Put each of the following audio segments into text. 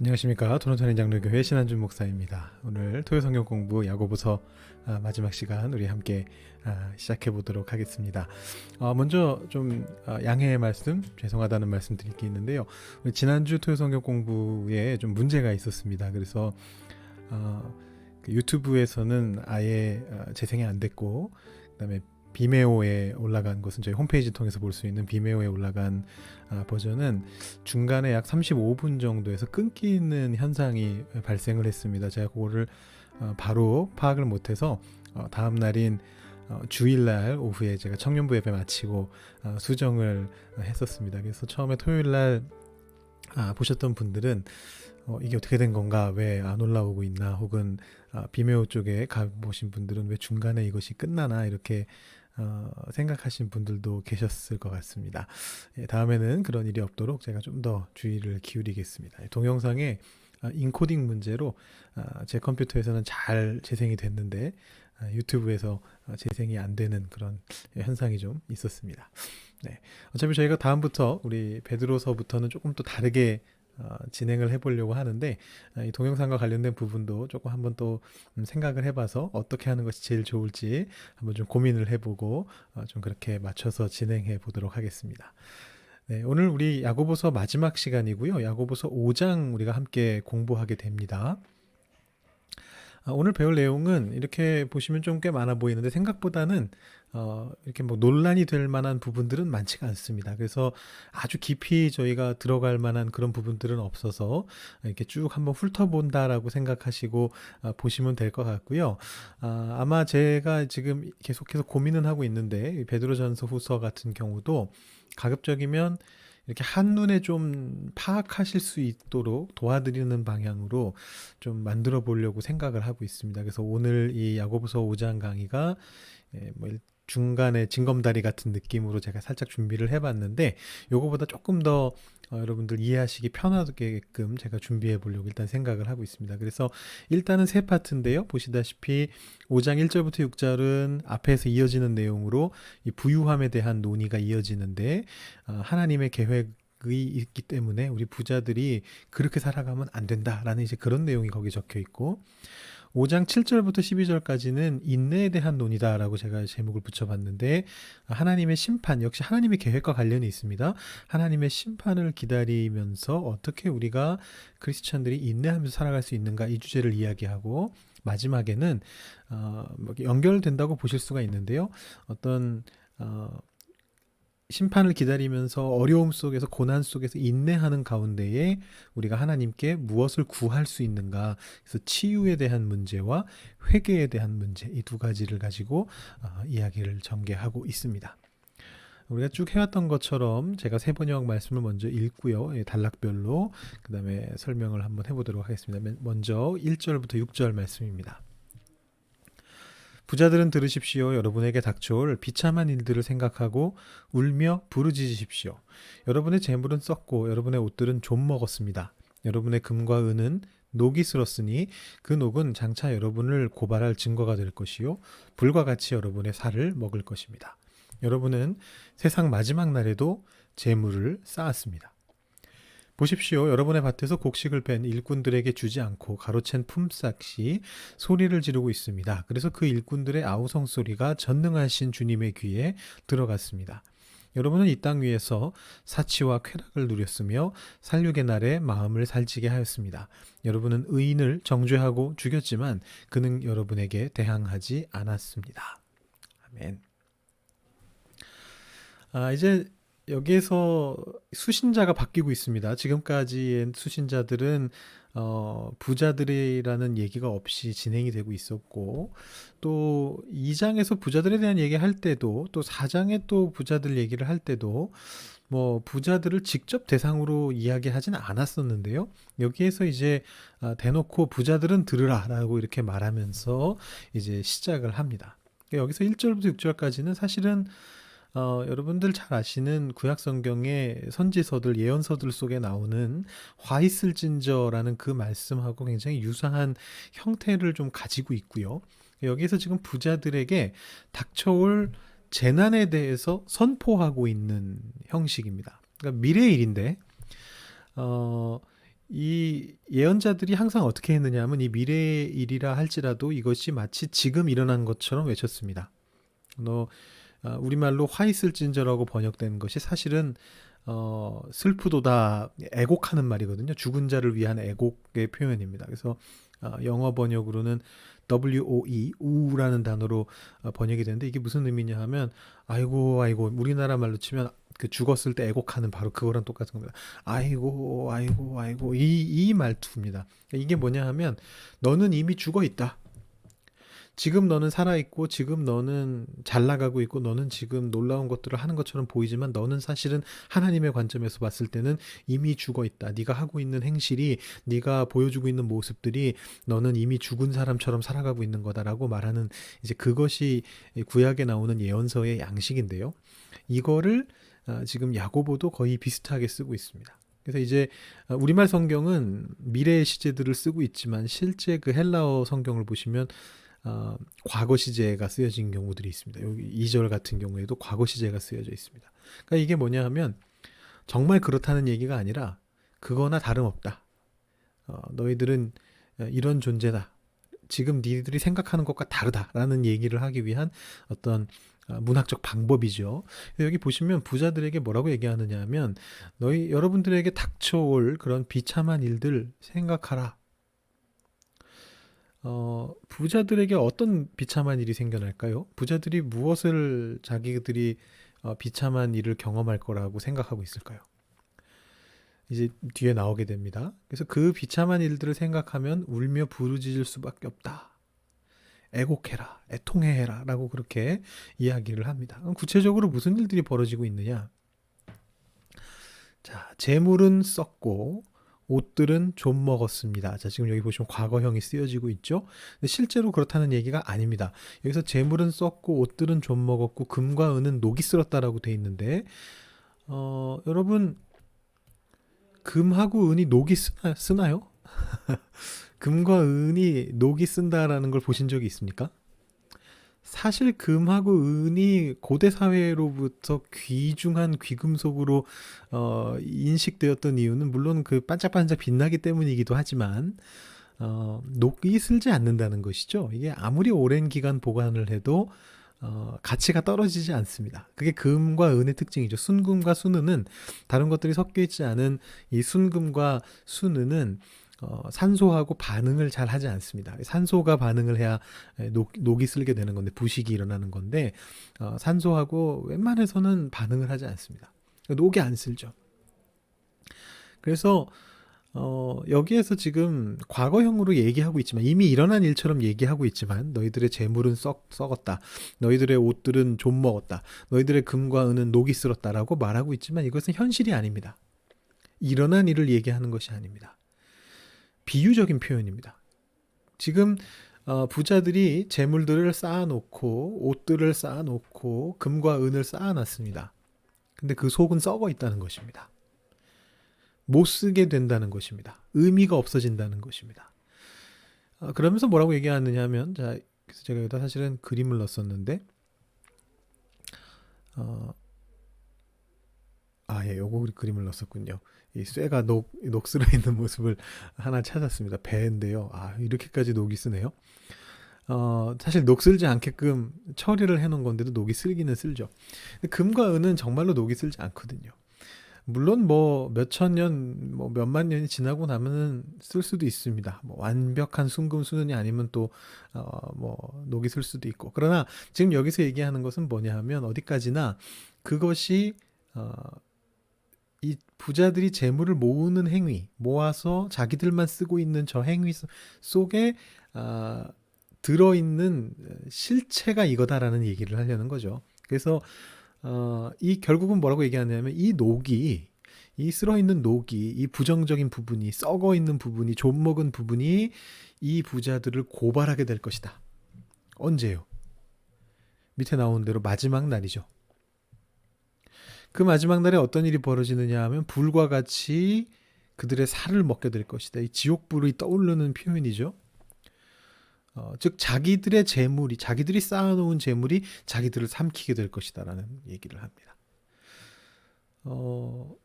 안녕하십니까. 토론토 장로교회 신한준 목사입니다. 오늘 토요 성경 공부 야고보서 마지막 시간 우리 함께 시작해 보도록 하겠습니다. 먼저 좀 양해의 말씀, 죄송하다는 말씀 드릴 게 있는데요. 우리 지난주 토요 성경 공부에 좀 문제가 있었습니다. 그래서 그 유튜브에서는 아예 재생이 안 됐고, 그다음에 비메오에 올라간 것은 저희 홈페이지 통해서 볼 수 있는 비메오에 올라간 버전은 중간에 약 35분 정도에서 끊기는 현상이 발생을 했습니다. 제가 그거를 바로 파악을 못해서 다음 날인 주일날 오후에 제가 청년부 예배 마치고 수정을 했었습니다. 그래서 처음에 토요일날 보셨던 분들은 이게 어떻게 된 건가, 왜 안 올라오고 있나, 혹은 비메오 쪽에 가보신 분들은 왜 중간에 이것이 끝나나 이렇게 생각하신 분들도 계셨을 것 같습니다. 다음에는 그런 일이 없도록 제가 좀 더 주의를 기울이겠습니다. 동영상에 인코딩 문제로 제 컴퓨터에서는 잘 재생이 됐는데 유튜브에서 재생이 안 되는 그런 현상이 좀 있었습니다. 네. 어차피 저희가 다음부터 우리 베드로서부터는 조금 또 다르게 진행을 해보려고 하는데, 이 동영상과 관련된 부분도 조금 한번 또 생각을 해봐서 어떻게 하는 것이 제일 좋을지 한번 좀 고민을 해보고 좀 그렇게 맞춰서 진행해 보도록 하겠습니다. 네, 오늘 우리 야고보서 마지막 시간이고요. 야고보서 5장 우리가 함께 공부하게 됩니다. 오늘 배울 내용은 이렇게 보시면 좀 꽤 많아 보이는데 생각보다는 이렇게 뭐 논란이 될 만한 부분들은 많지가 않습니다. 그래서 아주 깊이 저희가 들어갈 만한 그런 부분들은 없어서 이렇게 쭉 한번 훑어본다라고 생각하시고 보시면 될 것 같고요. 아마 제가 지금 계속해서 고민은 하고 있는데 베드로전서 후서 같은 경우도 가급적이면 이렇게 한눈에 좀 파악하실 수 있도록 도와드리는 방향으로 좀 만들어 보려고 생각을 하고 있습니다. 그래서 오늘 이 야고보서 5장 강의가 뭐 중간에 징검다리 같은 느낌으로 제가 살짝 준비를 해봤는데, 요거보다 조금 더 여러분들 이해하시기 편하게끔 제가 준비해 보려고 일단 생각을 하고 있습니다. 그래서 일단은 세 파트인데요. 보시다시피 5장 1절부터 6절은 앞에서 이어지는 내용으로 이 부유함에 대한 논의가 이어지는데, 하나님의 계획이 있기 때문에 우리 부자들이 그렇게 살아가면 안 된다라는 이제 그런 내용이 거기 적혀 있고, 5장 7절부터 12절까지는 인내에 대한 논의다라고 제가 제목을 붙여봤는데, 하나님의 심판, 역시 하나님의 계획과 관련이 있습니다. 하나님의 심판을 기다리면서 어떻게 우리가 크리스천들이 인내하면서 살아갈 수 있는가, 이 주제를 이야기하고, 마지막에는 뭐 연결된다고 보실 수가 있는데요. 어떤 심판을 기다리면서 어려움 속에서, 고난 속에서 인내하는 가운데에 우리가 하나님께 무엇을 구할 수 있는가, 그래서 치유에 대한 문제와 회개에 대한 문제, 이 두 가지를 가지고 이야기를 전개하고 있습니다. 우리가 쭉 해왔던 것처럼 제가 세 번역 말씀을 먼저 읽고요, 단락별로 그 다음에 설명을 한번 해보도록 하겠습니다. 먼저 1절부터 6절 말씀입니다. 부자들은 들으십시오. 여러분에게 닥쳐올 비참한 일들을 생각하고 울며 부르짖으십시오. 여러분의 재물은 썩고 여러분의 옷들은 좀 먹었습니다. 여러분의 금과 은은 녹이 슬었으니 그 녹은 장차 여러분을 고발할 증거가 될 것이요 불과 같이 여러분의 살을 먹을 것입니다. 여러분은 세상 마지막 날에도 재물을 쌓았습니다. 보십시오. 여러분의 밭에서 곡식을 뺀 일꾼들에게 주지 않고 가로챈 품삯이 소리를 지르고 있습니다. 그래서 그 일꾼들의 아우성 소리가 전능하신 주님의 귀에 들어갔습니다. 여러분은 이 땅 위에서 사치와 쾌락을 누렸으며 살육의 날에 마음을 살찌게 하였습니다. 여러분은 의인을 정죄하고 죽였지만 그는 여러분에게 대항하지 않았습니다. 아멘. 이제 여기에서 수신자가 바뀌고 있습니다. 지금까지의 수신자들은 부자들이라는 얘기가 없이 진행이 되고 있었고, 또 2장에서 부자들에 대한 얘기할 때도, 또 4장에 또 부자들 얘기를 할 때도 뭐 부자들을 직접 대상으로 이야기하진 않았었는데요. 여기에서 이제 대놓고 부자들은 들으라 라고 이렇게 말하면서 이제 시작을 합니다. 여기서 1절부터 6절까지는 사실은 여러분들 잘 아시는 구약 성경의 선지서들, 예언서들 속에 나오는 화 있을진저라는 그 말씀하고 굉장히 유사한 형태를 좀 가지고 있고요. 여기서 지금 부자들에게 닥쳐올 재난에 대해서 선포하고 있는 형식입니다. 그러니까 미래의 일인데 이 예언자들이 항상 어떻게 했느냐 하면 이 미래의 일이라 할지라도 이것이 마치 지금 일어난 것처럼 외쳤습니다. 우리말로 화 있을진저라고 번역된 것이 사실은 슬프도다 애곡하는 말이거든요. 죽은 자를 위한 애곡의 표현입니다. 그래서 영어 번역으로는 WOE 우라는 단어로 번역이 되는데 이게 무슨 의미냐 하면 아이고 아이고 우리나라 말로 치면 그 죽었을 때 애곡하는 바로 그거랑 똑같은 겁니다. 아이고 아이고 아이고 이 말투입니다. 이게 뭐냐 하면 너는 이미 죽어 있다. 지금 너는 살아있고 지금 너는 잘 나가고 있고 너는 지금 놀라운 것들을 하는 것처럼 보이지만 너는 사실은 하나님의 관점에서 봤을 때는 이미 죽어 있다. 네가 하고 있는 행실이 네가 보여주고 있는 모습들이 너는 이미 죽은 사람처럼 살아가고 있는 거다라고 말하는 이제 그것이 구약에 나오는 예언서의 양식인데요. 이거를 지금 야고보도 거의 비슷하게 쓰고 있습니다. 그래서 이제 우리말 성경은 미래의 시제들을 쓰고 있지만 실제 그 헬라어 성경을 보시면 과거 시제가 쓰여진 경우들이 있습니다. 여기 2절 같은 경우에도 과거 시제가 쓰여져 있습니다. 그러니까 이게 뭐냐 하면 정말 그렇다는 얘기가 아니라 그거나 다름없다. 너희들은 이런 존재다. 지금 니들이 생각하는 것과 다르다라는 얘기를 하기 위한 어떤 문학적 방법이죠. 여기 보시면 부자들에게 뭐라고 얘기하느냐 하면 여러분들에게 닥쳐올 그런 비참한 일들 생각하라. 부자들에게 어떤 비참한 일이 생겨날까요? 부자들이 무엇을 자기들이 비참한 일을 경험할 거라고 생각하고 있을까요? 이제 뒤에 나오게 됩니다. 그래서 그 비참한 일들을 생각하면 울며 부르짖을 수밖에 없다. 애곡해라, 애통해해라 라고 그렇게 이야기를 합니다. 그럼 구체적으로 무슨 일들이 벌어지고 있느냐? 자, 재물은 썩고 옷들은 좀 먹었습니다. 자, 지금 여기 보시면 과거형이 쓰여지고 있죠. 근데 실제로 그렇다는 얘기가 아닙니다. 여기서 재물은 썩고 옷들은 좀 먹었고 금과 은은 녹이 쓸었다라고 돼 있는데 여러분 금하고 은이 녹이 쓰나요? 금과 은이 녹이 쓴다라는 걸 보신 적이 있습니까? 사실 금하고 은이 고대 사회로부터 귀중한 귀금속으로 인식되었던 이유는 물론 그 반짝반짝 빛나기 때문이기도 하지만 녹이 슬지 않는다는 것이죠. 이게 아무리 오랜 기간 보관을 해도 가치가 떨어지지 않습니다. 그게 금과 은의 특징이죠. 순금과 순은은 다른 것들이 섞여 있지 않은 이 순금과 순은은 산소하고 반응을 잘 하지 않습니다. 산소가 반응을 해야 녹이 슬게 되는 건데 부식이 일어나는 건데 산소하고 웬만해서는 반응을 하지 않습니다. 녹이 안 슬죠. 그래서 여기에서 지금 과거형으로 얘기하고 있지만 이미 일어난 일처럼 얘기하고 있지만 너희들의 재물은 썩었다. 너희들의 옷들은 좀 먹었다. 너희들의 금과 은은 녹이 슬었다라고 말하고 있지만 이것은 현실이 아닙니다. 일어난 일을 얘기하는 것이 아닙니다. 비유적인 표현입니다. 지금 부자들이 재물들을 쌓아놓고 옷들을 쌓아놓고 금과 은을 쌓아놨습니다. 근데 그 속은 썩어 있다는 것입니다. 못 쓰게 된다는 것입니다. 의미가 없어진다는 것입니다. 그러면서 뭐라고 얘기하느냐 하면 자, 그래서 제가 여기다 사실은 그림을 넣었었는데 요거 그림을 넣었었군요. 이 쇠가 녹슬어 있는 모습을 하나 찾았습니다. 배인데요. 이렇게까지 녹이 쓰네요. 사실 녹슬지 않게끔 처리를 해놓은 건데도 녹이 슬기는 슬죠. 근데 금과 은은 정말로 녹이 슬지 않거든요. 물론 뭐 몇천 년, 뭐 몇만 년이 지나고 나면은 쓸 수도 있습니다. 뭐 완벽한 순금 순은이 아니면 또 뭐 녹이 슬 수도 있고. 그러나 지금 여기서 얘기하는 것은 뭐냐 하면 어디까지나 그것이 이 부자들이 재물을 모으는 행위, 모아서 자기들만 쓰고 있는 저 행위 속에 들어있는 실체가 이거다라는 얘기를 하려는 거죠. 그래서 이 결국은 뭐라고 얘기하냐면 이 녹이 이 쓸어있는 녹이 이 부정적인 부분이 썩어 있는 부분이 좀 먹은 부분이 이 부자들을 고발하게 될 것이다. 언제요? 밑에 나온 대로 마지막 날이죠. 그 마지막 날에 어떤 일이 벌어지느냐 하면 불과 같이 그들의 살을 먹게 될 것이다. 이 지옥불이 떠오르는 표현이죠. 즉 자기들의 재물이 자기들이 쌓아놓은 재물이 자기들을 삼키게 될 것이다라는 얘기를 합니다.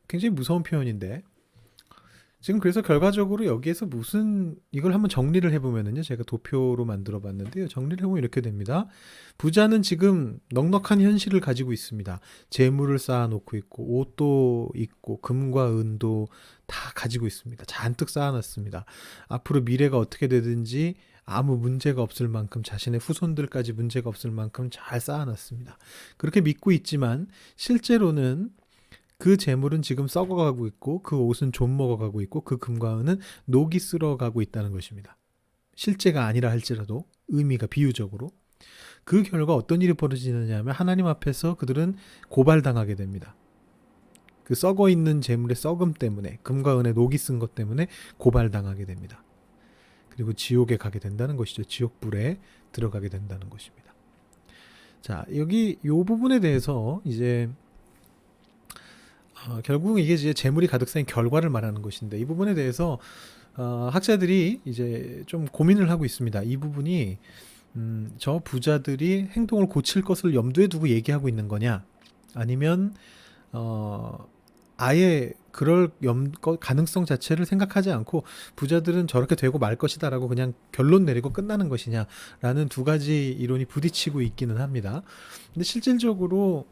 굉장히 무서운 표현인데 지금 그래서 결과적으로 여기에서 무슨 이걸 한번 정리를 해보면은요, 제가 도표로 만들어 봤는데요, 정리를 해보면 이렇게 됩니다. 부자는 지금 넉넉한 현실을 가지고 있습니다. 재물을 쌓아놓고 있고 옷도 있고 금과 은도 다 가지고 있습니다. 잔뜩 쌓아놨습니다. 앞으로 미래가 어떻게 되든지 아무 문제가 없을 만큼, 자신의 후손들까지 문제가 없을 만큼 잘 쌓아놨습니다. 그렇게 믿고 있지만 실제로는 그 재물은 지금 썩어가고 있고, 그 옷은 좀 먹어가고 있고, 그 금과 은은 녹이 쓸어가고 있다는 것입니다. 실제가 아니라 할지라도 의미가 비유적으로. 그 결과 어떤 일이 벌어지느냐 하면 하나님 앞에서 그들은 고발당하게 됩니다. 그 썩어 있는 재물의 썩음 때문에, 금과 은의 녹이 쓴 것 때문에 고발당하게 됩니다. 그리고 지옥에 가게 된다는 것이죠. 지옥불에 들어가게 된다는 것입니다. 자, 여기 이 부분에 대해서 이제 결국은 이게 이제 재물이 가득 쌓인 결과를 말하는 것인데, 이 부분에 대해서 학자들이 이제 좀 고민을 하고 있습니다. 이 부분이 저 부자들이 행동을 고칠 것을 염두에 두고 얘기하고 있는 거냐, 아니면 아예 그럴 가능성 자체를 생각하지 않고 부자들은 저렇게 되고 말 것이다라고 그냥 결론 내리고 끝나는 것이냐라는 두 가지 이론이 부딪히고 있기는 합니다. 근데 실질적으로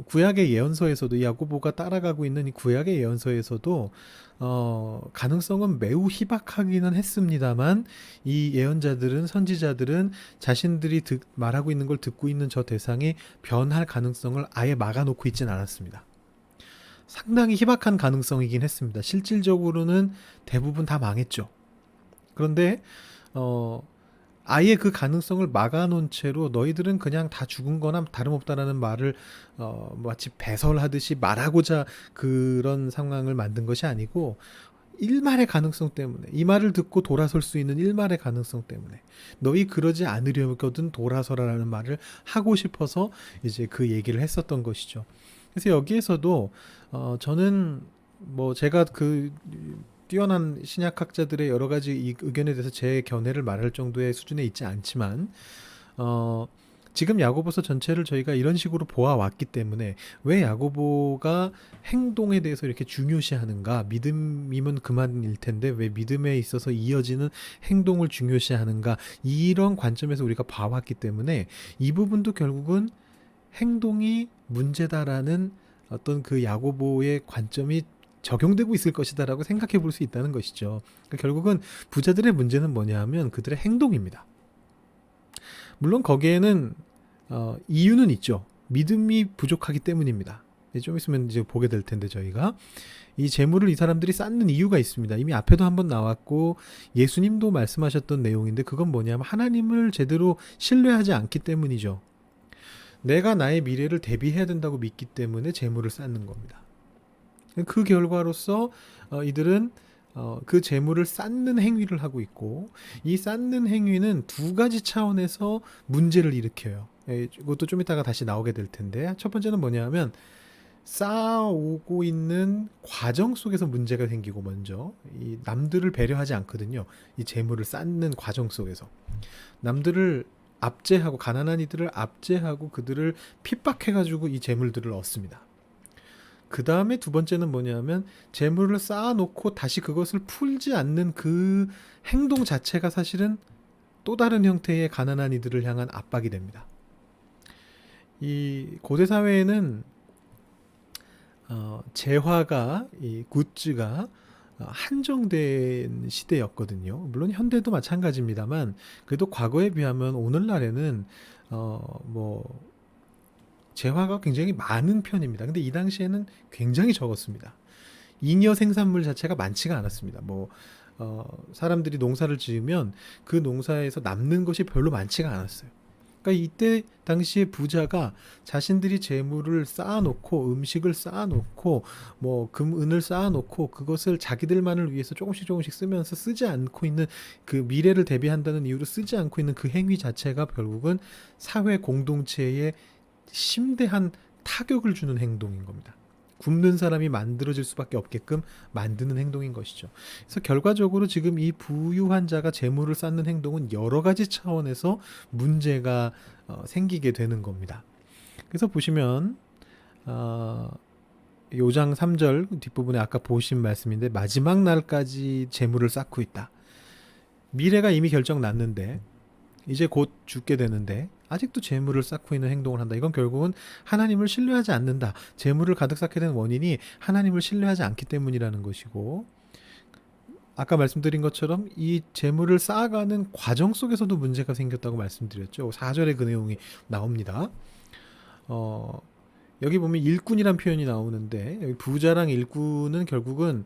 구약의 예언서에서도, 야고보가 따라가고 있는 이 구약의 예언서에서도 가능성은 매우 희박하기는 했습니다만, 이 예언자들은, 선지자들은 자신들이 말하고 있는 걸 듣고 있는 저 대상이 변할 가능성을 아예 막아놓고 있진 않았습니다. 상당히 희박한 가능성이긴 했습니다. 실질적으로는 대부분 다 망했죠. 그런데 아예 그 가능성을 막아놓은 채로 너희들은 그냥 다 죽은 거나 다름없다라는 말을 마치 배설하듯이 말하고자 그런 상황을 만든 것이 아니고, 일말의 가능성 때문에, 이 말을 듣고 돌아설 수 있는 일말의 가능성 때문에 너희 그러지 않으려거든 돌아서라라는 말을 하고 싶어서 이제 그 얘기를 했었던 것이죠. 그래서 여기에서도 저는 뭐 제가 그 뛰어난 신약학자들의 여러 가지 이 의견에 대해서 제 견해를 말할 정도의 수준에 있지 않지만, 지금 야고보서 전체를 저희가 이런 식으로 보아왔기 때문에 왜 야고보가 행동에 대해서 이렇게 중요시하는가, 믿음이면 그만일 텐데 왜 믿음에 있어서 이어지는 행동을 중요시하는가, 이런 관점에서 우리가 봐왔기 때문에 이 부분도 결국은 행동이 문제다라는 어떤 그 야고보의 관점이 적용되고 있을 것이다라고 생각해 볼 수 있다는 것이죠. 그러니까 결국은 부자들의 문제는 뭐냐 하면 그들의 행동입니다. 물론 거기에는 이유는 있죠. 믿음이 부족하기 때문입니다. 좀 있으면 이제 보게 될 텐데, 저희가 이 재물을 이 사람들이 쌓는 이유가 있습니다. 이미 앞에도 한번 나왔고 예수님도 말씀하셨던 내용인데, 그건 뭐냐면 하나님을 제대로 신뢰하지 않기 때문이죠. 내가 나의 미래를 대비해야 된다고 믿기 때문에 재물을 쌓는 겁니다. 그 결과로서 이들은 그 재물을 쌓는 행위를 하고 있고, 이 쌓는 행위는 두 가지 차원에서 문제를 일으켜요. 이것도 좀 이따가 다시 나오게 될 텐데, 첫 번째는 뭐냐면 쌓아오고 있는 과정 속에서 문제가 생기고, 먼저 이 남들을 배려하지 않거든요. 이 재물을 쌓는 과정 속에서 남들을 압제하고, 가난한 이들을 압제하고 그들을 핍박해가지고 이 재물들을 얻습니다. 그 다음에 두 번째는 뭐냐면 재물을 쌓아놓고 다시 그것을 풀지 않는 그 행동 자체가 사실은 또 다른 형태의 가난한 이들을 향한 압박이 됩니다. 이 고대 사회에는 재화가, 이 굿즈가 한정된 시대였거든요. 물론 현대도 마찬가지입니다만, 그래도 과거에 비하면 오늘날에는 뭐 재화가 굉장히 많은 편입니다. 근데 이 당시에는 굉장히 적었습니다. 잉여 생산물 자체가 많지가 않았습니다. 사람들이 농사를 지으면 그 농사에서 남는 것이 별로 많지가 않았어요. 그러니까 이때 당시에 부자가 자신들이 재물을 쌓아놓고, 음식을 쌓아놓고, 은을 쌓아놓고, 그것을 자기들만을 위해서 조금씩 쓰면서 쓰지 않고 있는, 그 미래를 대비한다는 이유로 쓰지 않고 있는 그 행위 자체가 결국은 사회 공동체에 심대한 타격을 주는 행동인 겁니다. 굶는 사람이 만들어질 수밖에 없게끔 만드는 행동인 것이죠. 그래서 결과적으로 지금 이 부유한 자가 재물을 쌓는 행동은 여러 가지 차원에서 문제가 생기게 되는 겁니다. 그래서 보시면 요장 3절 뒷부분에 아까 보신 말씀인데 마지막 날까지 재물을 쌓고 있다. 미래가 이미 결정 났는데 이제 곧 죽게 되는데 아직도 재물을 쌓고 있는 행동을 한다. 이건 결국은 하나님을 신뢰하지 않는다. 재물을 가득 쌓게 된 원인이 하나님을 신뢰하지 않기 때문이라는 것이고, 아까 말씀드린 것처럼 이 재물을 쌓아가는 과정 속에서도 문제가 생겼다고 말씀드렸죠. 4절에 그 내용이 나옵니다. 여기 보면 일꾼이란 표현이 나오는데, 여기 부자랑 일꾼은 결국은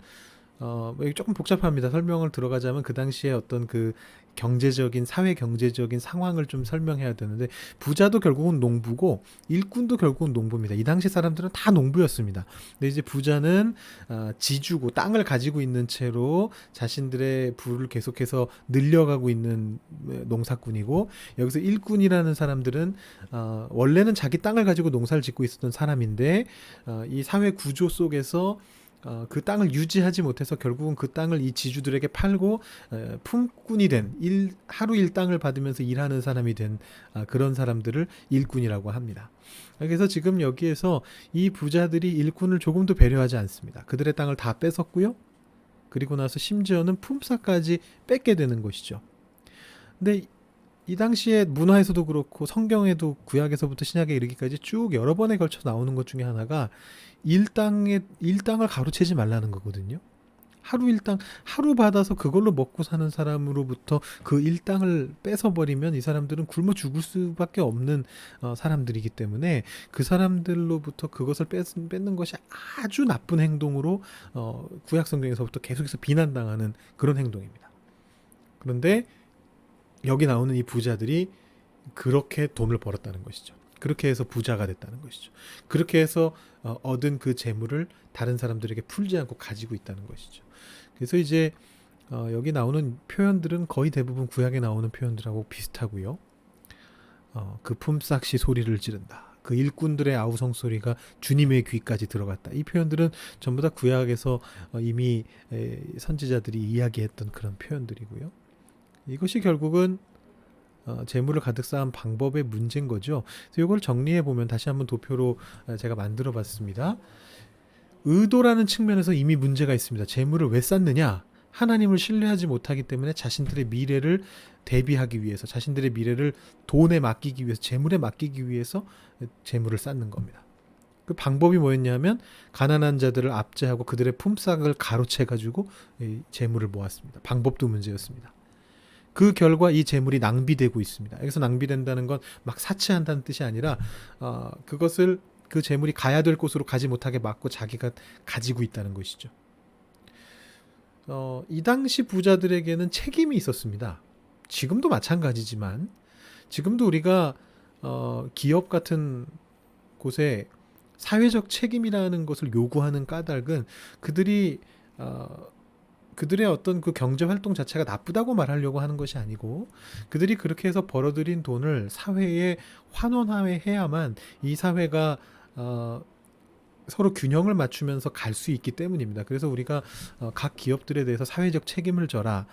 여기 조금 복잡합니다. 설명을 들어가자면 그 당시에 어떤 그 경제적인, 사회 경제적인 상황을 좀 설명해야 되는데, 부자도 결국은 농부고 일꾼도 결국은 농부입니다. 이 당시 사람들은 다 농부였습니다. 근데 이제 부자는 지주고 땅을 가지고 있는 채로 자신들의 부를 계속해서 늘려가고 있는 농사꾼이고, 여기서 일꾼이라는 사람들은 원래는 자기 땅을 가지고 농사를 짓고 있었던 사람인데 이 사회 구조 속에서 그 땅을 유지하지 못해서 결국은 그 땅을 이 지주들에게 팔고 품꾼이 된 하루 일당을 받으면서 일하는 사람이 된 그런 사람들을 일꾼이라고 합니다. 그래서 지금 여기에서 이 부자들이 일꾼을 조금도 배려하지 않습니다. 그들의 땅을 다 뺏었고요. 그리고 나서 심지어는 품삯까지 뺏게 되는 것이죠. 근데 이 당시에 문화에서도 그렇고 성경에도 구약에서부터 신약에 이르기까지 쭉 여러 번에 걸쳐 나오는 것 중에 하나가 일당을 가로채지 말라는 거거든요. 하루 일당, 하루 받아서 그걸로 먹고 사는 사람으로부터 그 일당을 뺏어버리면 이 사람들은 굶어 죽을 수밖에 없는 사람들이기 때문에 그 사람들로부터 그것을 뺏는 것이 아주 나쁜 행동으로 구약 성경에서부터 계속해서 비난당하는 그런 행동입니다. 그런데 여기 나오는 이 부자들이 그렇게 돈을 벌었다는 것이죠. 그렇게 해서 부자가 됐다는 것이죠. 그렇게 해서 얻은 그 재물을 다른 사람들에게 풀지 않고 가지고 있다는 것이죠. 그래서 이제 여기 나오는 표현들은 거의 대부분 구약에 나오는 표현들하고 비슷하고요. 그 품삯이 소리를 지른다. 그 일꾼들의 아우성 소리가 주님의 귀까지 들어갔다. 이 표현들은 전부 다 구약에서 이미 선지자들이 이야기했던 그런 표현들이고요. 이것이 결국은 재물을 가득 쌓은 방법의 문제인 거죠. 그래서 이걸 정리해 보면 다시 한번 도표로 제가 만들어 봤습니다. 의도라는 측면에서 이미 문제가 있습니다. 재물을 왜 쌓느냐? 하나님을 신뢰하지 못하기 때문에 자신들의 미래를 대비하기 위해서, 자신들의 미래를 돈에 맡기기 위해서, 재물에 맡기기 위해서 재물을 쌓는 겁니다. 그 방법이 뭐였냐면 가난한 자들을 압제하고 그들의 품삯을 가로채 가지고 재물을 모았습니다. 방법도 문제였습니다. 그 결과 이 재물이 낭비되고 있습니다. 여기서 낭비된다는 건 막 사치한다는 뜻이 아니라 그것을 그 재물이 가야 될 곳으로 가지 못하게 막고 자기가 가지고 있다는 것이죠. 이 당시 부자들에게는 책임이 있었습니다. 지금도 마찬가지지만 지금도 우리가 기업 같은 곳에 사회적 책임이라는 것을 요구하는 까닭은 그들의 어떤 그 경제 활동 자체가 나쁘다고 말하려고 하는 것이 아니고, 그들이 그렇게 해서 벌어들인 돈을 사회에 환원해야만 이 사회가 서로 균형을 맞추면서 갈 수 있기 때문입니다. 그래서 우리가 각 기업들에 대해서 사회적 책임을 져라,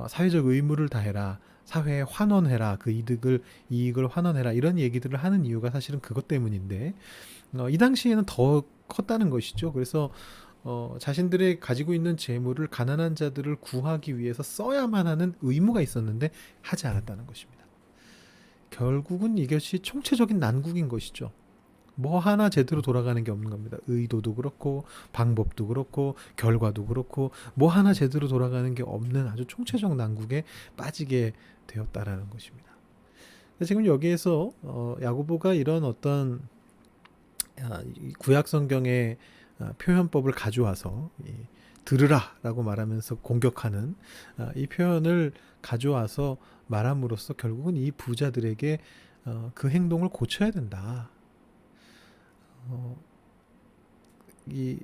사회적 의무를 다해라, 사회에 환원해라, 그 이익을 환원해라, 이런 얘기들을 하는 이유가 사실은 그것 때문인데 이 당시에는 더 컸다는 것이죠. 그래서 자신들의 가지고 있는 재물을 가난한 자들을 구하기 위해서 써야만 하는 의무가 있었는데 하지 않았다는 것입니다. 결국은 이것이 총체적인 난국인 것이죠. 뭐 하나 제대로 돌아가는 게 없는 겁니다. 의도도 그렇고 방법도 그렇고 결과도 그렇고 뭐 하나 제대로 돌아가는 게 없는 아주 총체적 난국에 빠지게 되었다라는 것입니다. 지금 여기에서 야고보가 이런 어떤 구약 성경의 표현법을 가져와서 들으라라고 말하면서 공격하는 이 표현을 가져와서 말함으로써 결국은 이 부자들에게 그 행동을 고쳐야 된다. 이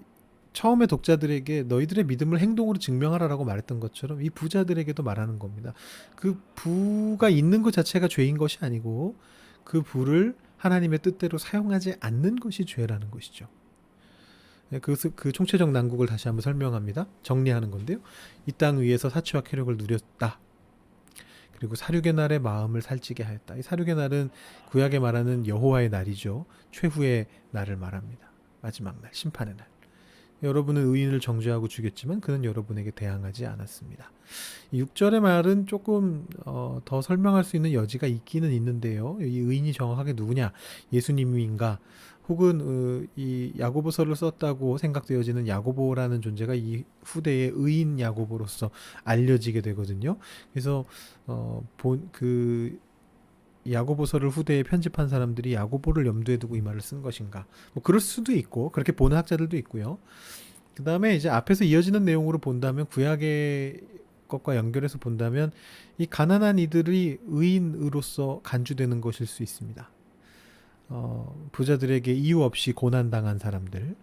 처음에 독자들에게 너희들의 믿음을 행동으로 증명하라라고 말했던 것처럼 이 부자들에게도 말하는 겁니다. 그 부가 있는 것 자체가 죄인 것이 아니고 그 부를 하나님의 뜻대로 사용하지 않는 것이 죄라는 것이죠. 그 총체적 난국을 다시 한번 설명합니다. 정리하는 건데요. 이 땅 위에서 사치와 쾌락을 누렸다. 그리고 사륙의 날에 마음을 살찌게 하였다. 이 사륙의 날은 구약에 말하는 여호와의 날이죠. 최후의 날을 말합니다. 마지막 날, 심판의 날. 여러분은 의인을 정죄하고 죽였지만 그는 여러분에게 대항하지 않았습니다. 6절의 말은 조금 더 설명할 수 있는 여지가 있기는 있는데요. 이 의인이 정확하게 누구냐? 예수님인가? 혹은 이 야고보서를 썼다고 생각되어지는 야고보라는 존재가 이 후대의 의인 야고보로서 알려지게 되거든요. 그래서 그 야고보서를 후대에 편집한 사람들이 야고보를 염두에 두고 이 말을 쓴 것인가? 뭐 그럴 수도 있고 그렇게 보는 학자들도 있고요. 그 다음에 이제 앞에서 이어지는 내용으로 본다면 구약의 것과 연결해서 본다면 이 가난한 이들이 의인으로서 간주되는 것일 수 있습니다. 부자들에게 이유 없이 고난당한 사람들,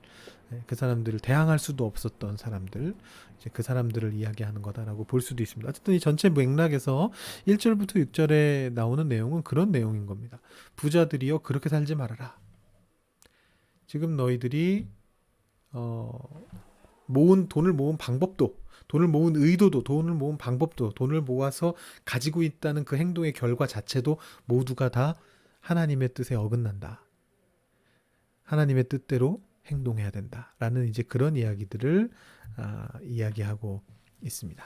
그 사람들을 대항할 수도 없었던 사람들, 이제 그 사람들을 이야기하는 거다라고 볼 수도 있습니다. 어쨌든 이 전체 맥락에서 1절부터 6절에 나오는 내용은 그런 내용인 겁니다. 부자들이여 그렇게 살지 말아라. 지금 너희들이 돈을 모은 방법도, 돈을 모은 의도도, 돈을 모은 방법도, 돈을 모아서 가지고 있다는 그 행동의 결과 자체도 모두가 다 하나님의 뜻에 어긋난다. 하나님의 뜻대로 행동해야 된다라는 이제 그런 이야기들을 이야기하고 있습니다.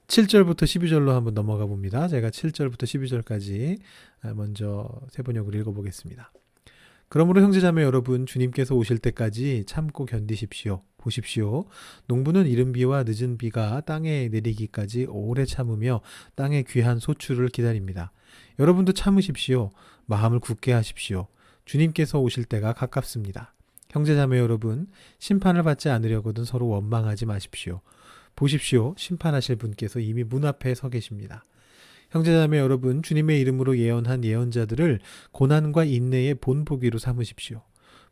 7절부터 12절로 한번 넘어가 봅니다. 제가 7절부터 12절까지 먼저 세번역으로 읽어보겠습니다. 그러므로 형제자매 여러분, 주님께서 오실 때까지 참고 견디십시오. 보십시오. 농부는 이른 비와 늦은 비가 땅에 내리기까지 오래 참으며 땅의 귀한 소출을 기다립니다. 여러분도 참으십시오. 마음을 굳게 하십시오. 주님께서 오실 때가 가깝습니다. 형제자매 여러분, 심판을 받지 않으려거든 서로 원망하지 마십시오. 보십시오. 심판하실 분께서 이미 문 앞에 서 계십니다. 형제자매 여러분, 주님의 이름으로 예언한 예언자들을 고난과 인내의 본보기로 삼으십시오.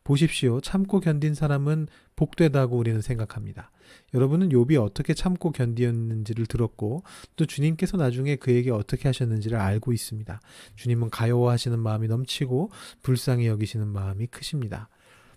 보십시오. 참고 견딘 사람은 복되다고 우리는 생각합니다. 여러분은 욥이 어떻게 참고 견디었는지를 들었고 또 주님께서 나중에 그에게 어떻게 하셨는지를 알고 있습니다. 주님은 가여워하시는 마음이 넘치고 불쌍히 여기시는 마음이 크십니다.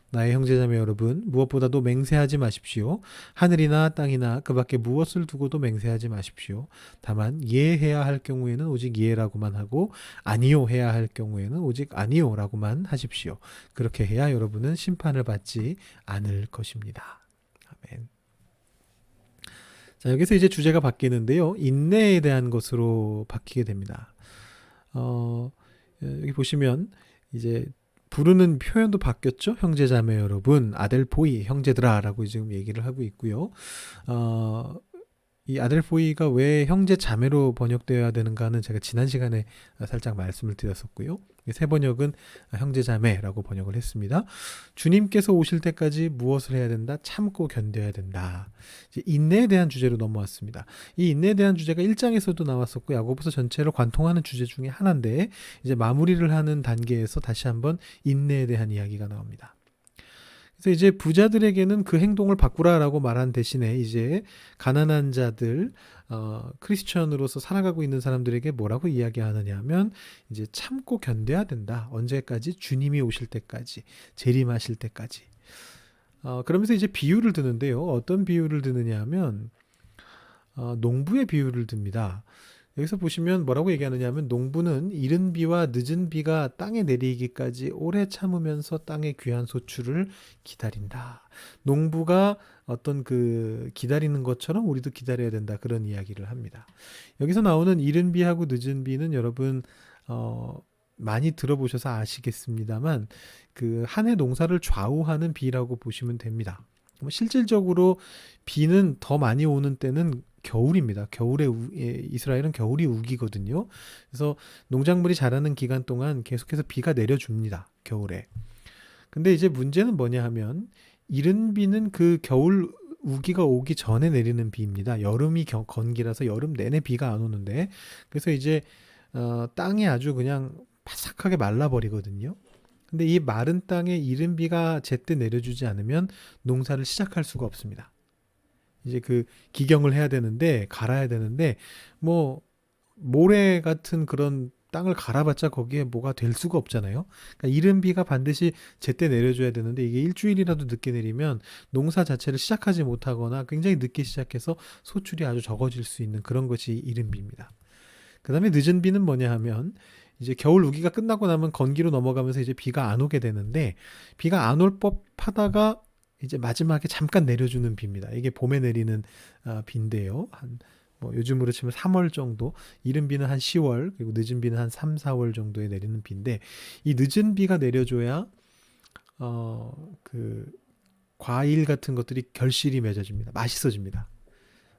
나의 형제자매 여러분, 무엇보다도 맹세하지 마십시오. 하늘이나 땅이나 그 밖에 무엇을 두고도 맹세하지 마십시오. 다만 예해야 할 경우에는 오직 예라고만 하고 아니요 해야 할 경우에는 오직 아니요라고만 하십시오. 그렇게 해야 여러분은 심판을 받지 않을 것입니다. 아멘. 자, 여기서 이제 주제가 바뀌는데요. 인내에 대한 것으로 바뀌게 됩니다. 여기 보시면 이제 부르는 표현도 바뀌었죠. 형제자매 여러분, 아델포이, 형제들아라고 지금 얘기를 하고 있고요. 이 아델포이가 왜 형제자매로 번역되어야 되는가는 제가 지난 시간에 살짝 말씀을 드렸었고요. 세 번역은 형제자매라고 번역을 했습니다. 주님께서 오실 때까지 무엇을 해야 된다? 참고 견뎌야 된다. 이제 인내에 대한 주제로 넘어왔습니다. 이 인내에 대한 주제가 1장에서도 나왔었고 야고보서 전체를 관통하는 주제 중에 하나인데 이제 마무리를 하는 단계에서 다시 한번 인내에 대한 이야기가 나옵니다. 그래서 이제 부자들에게는 그 행동을 바꾸라라고 말한 대신에 이제 가난한 자들, 크리스천으로서 살아가고 있는 사람들에게 뭐라고 이야기하느냐 하면 이제 참고 견뎌야 된다. 언제까지? 주님이 오실 때까지, 재림하실 때까지. 그러면서 이제 비유를 드는데요. 어떤 비유를 드느냐 하면 농부의 비유를 듭니다. 여기서 보시면 뭐라고 얘기하느냐 하면 농부는 이른 비와 늦은 비가 땅에 내리기까지 오래 참으면서 땅의 귀한 소출을 기다린다. 농부가 어떤 그 기다리는 것처럼 우리도 기다려야 된다. 그런 이야기를 합니다. 여기서 나오는 이른 비하고 늦은 비는 여러분 많이 들어보셔서 아시겠습니다만 그 한 해 농사를 좌우하는 비라고 보시면 됩니다. 실질적으로 비는 더 많이 오는 때는 겨울입니다. 겨울에 이스라엘은 겨울이 우기거든요. 그래서 농작물이 자라는 기간 동안 계속해서 비가 내려줍니다. 겨울에. 근데 이제 문제는 뭐냐 하면 이른 비는 그 겨울 우기가 오기 전에 내리는 비입니다. 여름이 건기라서 여름 내내 비가 안 오는데 그래서 이제 땅이 아주 그냥 바삭하게 말라버리거든요. 근데 이 마른 땅에 이른 비가 제때 내려주지 않으면 농사를 시작할 수가 없습니다. 이제 그 기경을 해야 되는데 갈아야 되는데 뭐 모래 같은 그런 땅을 갈아봤자 거기에 뭐가 될 수가 없잖아요. 그러니까 이른 비가 반드시 제때 내려줘야 되는데 이게 일주일이라도 늦게 내리면 농사 자체를 시작하지 못하거나 굉장히 늦게 시작해서 소출이 아주 적어질 수 있는 그런 것이 이른 비입니다. 그 다음에 늦은 비는 뭐냐 하면 이제 겨울 우기가 끝나고 나면 건기로 넘어가면서 이제 비가 안 오게 되는데 비가 안 올 법 하다가 이제 마지막에 잠깐 내려주는 비입니다. 이게 봄에 내리는 비인데요. 뭐 요즘으로 치면 3월 정도, 이른 비는 한 10월, 그리고 늦은 비는 한 3, 4월 정도에 내리는 비인데, 이 늦은 비가 내려줘야 그 과일 같은 것들이 결실이 맺어집니다. 맛있어집니다.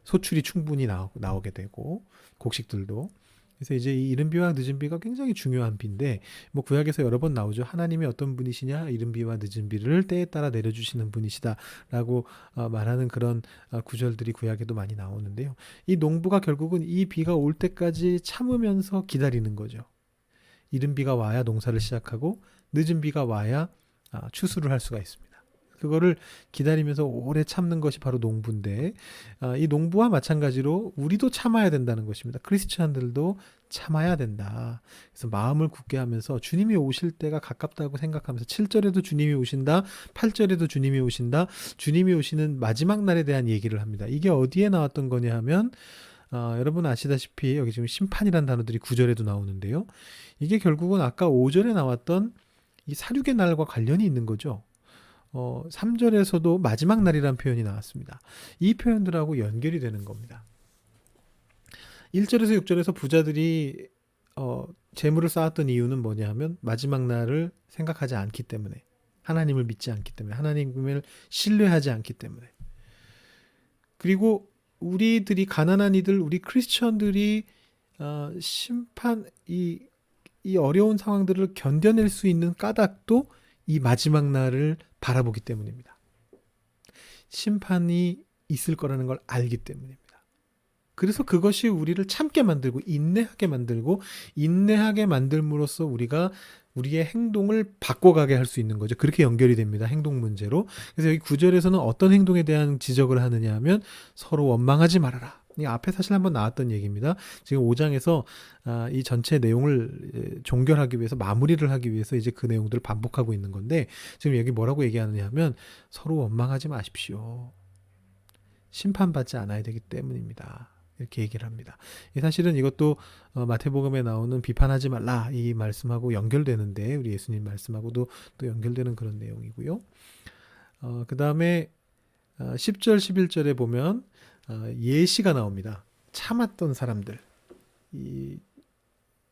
소출이 충분히 나오게 되고, 곡식들도. 그래서 이제 이 이른 비와 늦은 비가 굉장히 중요한 비인데, 뭐 구약에서 여러 번 나오죠. 하나님이 어떤 분이시냐, 이른 비와 늦은 비를 때에 따라 내려주시는 분이시다라고 말하는 그런 구절들이 구약에도 많이 나오는데요. 이 농부가 결국은 이 비가 올 때까지 참으면서 기다리는 거죠. 이른 비가 와야 농사를 시작하고, 늦은 비가 와야 추수를 할 수가 있습니다. 그거를 기다리면서 오래 참는 것이 바로 농부인데, 이 농부와 마찬가지로 우리도 참아야 된다는 것입니다. 크리스찬들도 참아야 된다. 그래서 마음을 굳게 하면서 주님이 오실 때가 가깝다고 생각하면서, 7절에도 주님이 오신다, 8절에도 주님이 오신다, 주님이 오시는 마지막 날에 대한 얘기를 합니다. 이게 어디에 나왔던 거냐 하면, 여러분 아시다시피 여기 지금 심판이란 단어들이 9절에도 나오는데요. 이게 결국은 아까 5절에 나왔던 이 사륙의 날과 관련이 있는 거죠. 3절에서도 마지막 날이라는 표현이 나왔습니다. 이 표현들하고 연결이 되는 겁니다. 1절에서 6절에서 부자들이 재물을 쌓았던 이유는 뭐냐 하면, 마지막 날을 생각하지 않기 때문에, 하나님을 믿지 않기 때문에, 하나님을 신뢰하지 않기 때문에. 그리고 우리들이, 가난한 이들, 우리 크리스천들이 심판, 이 어려운 상황들을 견뎌낼 수 있는 까닭도 이 마지막 날을 바라보기 때문입니다. 심판이 있을 거라는 걸 알기 때문입니다. 그래서 그것이 우리를 참게 만들고 인내하게 만들고, 인내하게 만들므로써 우리가 우리의 행동을 바꿔가게 할 수 있는 거죠. 그렇게 연결이 됩니다. 행동 문제로. 그래서 여기 9절에서는 어떤 행동에 대한 지적을 하느냐 하면, 서로 원망하지 말아라. 이 앞에 사실 한번 나왔던 얘기입니다. 지금 5장에서 이 전체 내용을 종결하기 위해서, 마무리를 하기 위해서 이제 그 내용들을 반복하고 있는 건데, 지금 여기 뭐라고 얘기하느냐 하면, 서로 원망하지 마십시오. 심판받지 않아야 되기 때문입니다. 이렇게 얘기를 합니다. 사실은 이것도 마태복음에 나오는 비판하지 말라 이 말씀하고 연결되는데, 우리 예수님 말씀하고도 또 연결되는 그런 내용이고요. 그 다음에 10절 11절에 보면 예시가 나옵니다. 참았던 사람들, 이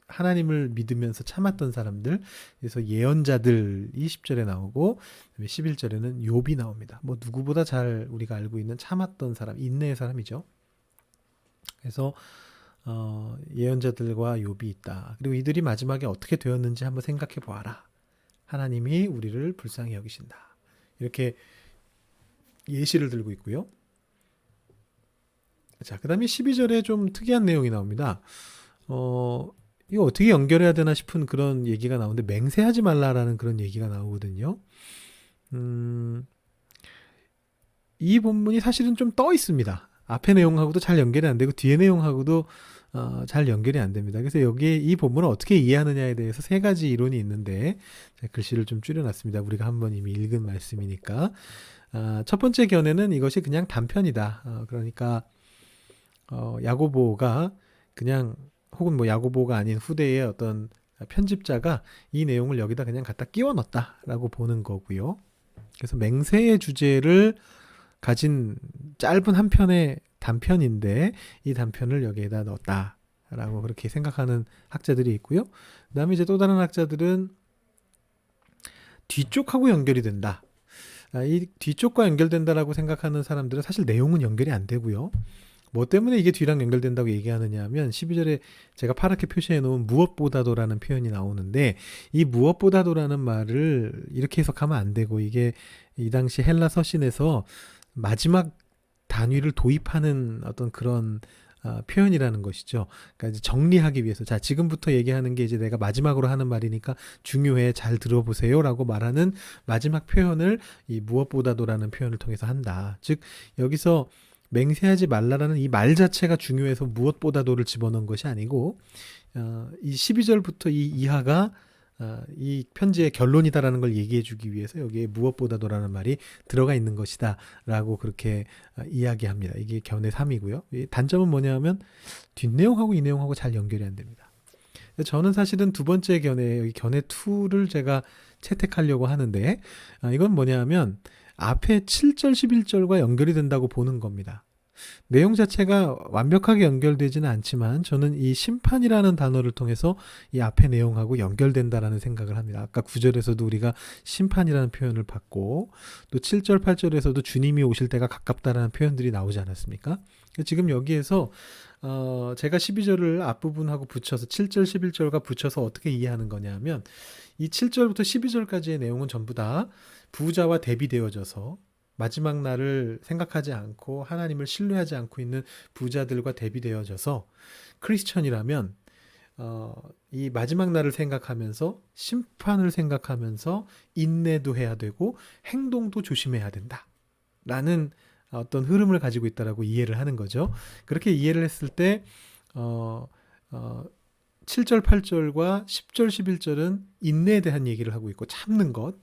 하나님을 믿으면서 참았던 사람들, 그래서 예언자들이 10절에 나오고, 11절에는 욥이 나옵니다. 뭐 누구보다 잘 우리가 알고 있는 참았던 사람, 인내의 사람이죠. 그래서 예언자들과 욥이 있다. 그리고 이들이 마지막에 어떻게 되었는지 한번 생각해 보아라. 하나님이 우리를 불쌍히 여기신다. 이렇게 예시를 들고 있고요. 자, 그 다음에 12절에 좀 특이한 내용이 나옵니다. 이거 어떻게 연결해야 되나 싶은 그런 얘기가 나오는데, 맹세하지 말라라는 그런 얘기가 나오거든요. 이 본문이 사실은 좀 떠 있습니다. 앞에 내용하고도 잘 연결이 안 되고, 뒤에 내용하고도 잘 연결이 안 됩니다. 그래서 여기에 이 본문을 어떻게 이해하느냐에 대해서 세 가지 이론이 있는데, 글씨를 좀 줄여놨습니다. 우리가 한번 이미 읽은 말씀이니까. 첫 번째 견해는 이것이 그냥 단편이다. 그러니까 야고보가 그냥, 혹은 뭐 야고보가 아닌 후대의 어떤 편집자가 이 내용을 여기다 그냥 갖다 끼워 넣었다라고 보는 거고요. 그래서 맹세의 주제를 가진 짧은 한 편의 단편인데, 이 단편을 여기에다 넣었다라고 그렇게 생각하는 학자들이 있고요. 그 다음에 이제 또 다른 학자들은 뒤쪽하고 연결이 된다. 이 뒤쪽과 연결된다라고 생각하는 사람들은 사실 내용은 연결이 안 되고요. 뭐 때문에 이게 뒤랑 연결된다고 얘기하느냐 하면, 12절에 제가 파랗게 표시해 놓은 무엇보다도라는 표현이 나오는데, 이 무엇보다도라는 말을 이렇게 해석하면 안 되고, 이게 이 당시 헬라 서신에서 마지막 단위를 도입하는 어떤 그런 표현이라는 것이죠. 그러니까 이제 정리하기 위해서, 자, 지금부터 얘기하는 게 이제 내가 마지막으로 하는 말이니까 중요해, 잘 들어보세요라고 말하는 마지막 표현을 이 무엇보다도라는 표현을 통해서 한다. 즉 여기서 맹세하지 말라라는 이 말 자체가 중요해서 무엇보다도를 집어넣은 것이 아니고, 이 12절부터 이 이하가 이 편지의 결론이다라는 걸 얘기해 주기 위해서 여기에 무엇보다도라는 말이 들어가 있는 것이다 라고 그렇게 이야기합니다. 이게 견해 3이고요. 단점은 뭐냐 하면, 뒷내용하고 이 내용하고 잘 연결이 안 됩니다. 저는 사실은 두 번째 견해, 여기 견해 2를 제가 채택하려고 하는데, 이건 뭐냐 하면, 앞에 7절 11절과 연결이 된다고 보는 겁니다. 내용 자체가 완벽하게 연결되지는 않지만 저는 이 심판이라는 단어를 통해서 이 앞의 내용하고 연결된다라는 생각을 합니다. 아까 9절에서도 우리가 심판이라는 표현을 봤고 또 7절 8절에서도 주님이 오실 때가 가깝다라는 표현들이 나오지 않았습니까? 지금 여기에서 제가 12절을 앞부분하고 붙여서 7절 11절과 붙여서 어떻게 이해하는 거냐면 이 7절부터 12절까지의 내용은 전부 다 부자와 대비되어져서 마지막 날을 생각하지 않고 하나님을 신뢰하지 않고 있는 부자들과 대비되어져서 크리스천이라면 이 마지막 날을 생각하면서 심판을 생각하면서 인내도 해야 되고 행동도 조심해야 된다 라는 어떤 흐름을 가지고 있다라고 이해를 하는 거죠. 그렇게 이해를 했을 때 7절 8절과 10절 11절은 인내에 대한 얘기를 하고 있고 참는 것,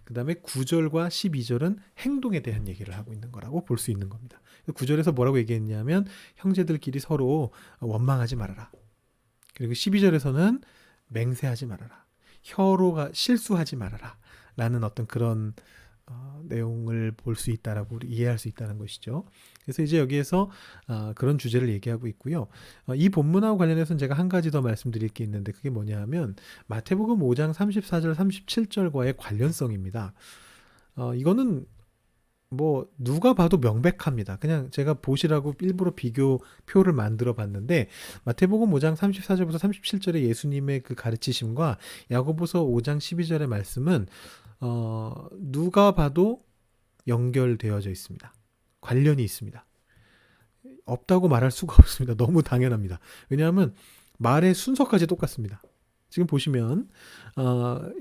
그 다음에 9절과 12절은 행동에 대한 얘기를 하고 있는 거라고 볼 수 있는 겁니다. 9절에서 뭐라고 얘기했냐면 형제들끼리 서로 원망하지 말아라. 그리고 12절에서는 맹세하지 말아라. 혀로가 실수하지 말아라. 라는 어떤 그런 내용을 볼 수 있다라고 이해할 수 있다는 것이죠. 그래서 이제 여기에서 그런 주제를 얘기하고 있고요. 이 본문하고 관련해서는 제가 한 가지 더 말씀드릴 게 있는데 그게 뭐냐 하면 마태복음 5장 34절 37절과의 관련성입니다. 이거는 뭐 누가 봐도 명백합니다. 그냥 제가 보시라고 일부러 비교표를 만들어 봤는데 마태복음 5장 34절부터 37절의 예수님의 그 가르치심과 야고보서 5장 12절의 말씀은 누가 봐도 연결되어져 있습니다. 관련이 있습니다. 없다고 말할 수가 없습니다. 너무 당연합니다. 왜냐하면 말의 순서까지 똑같습니다. 지금 보시면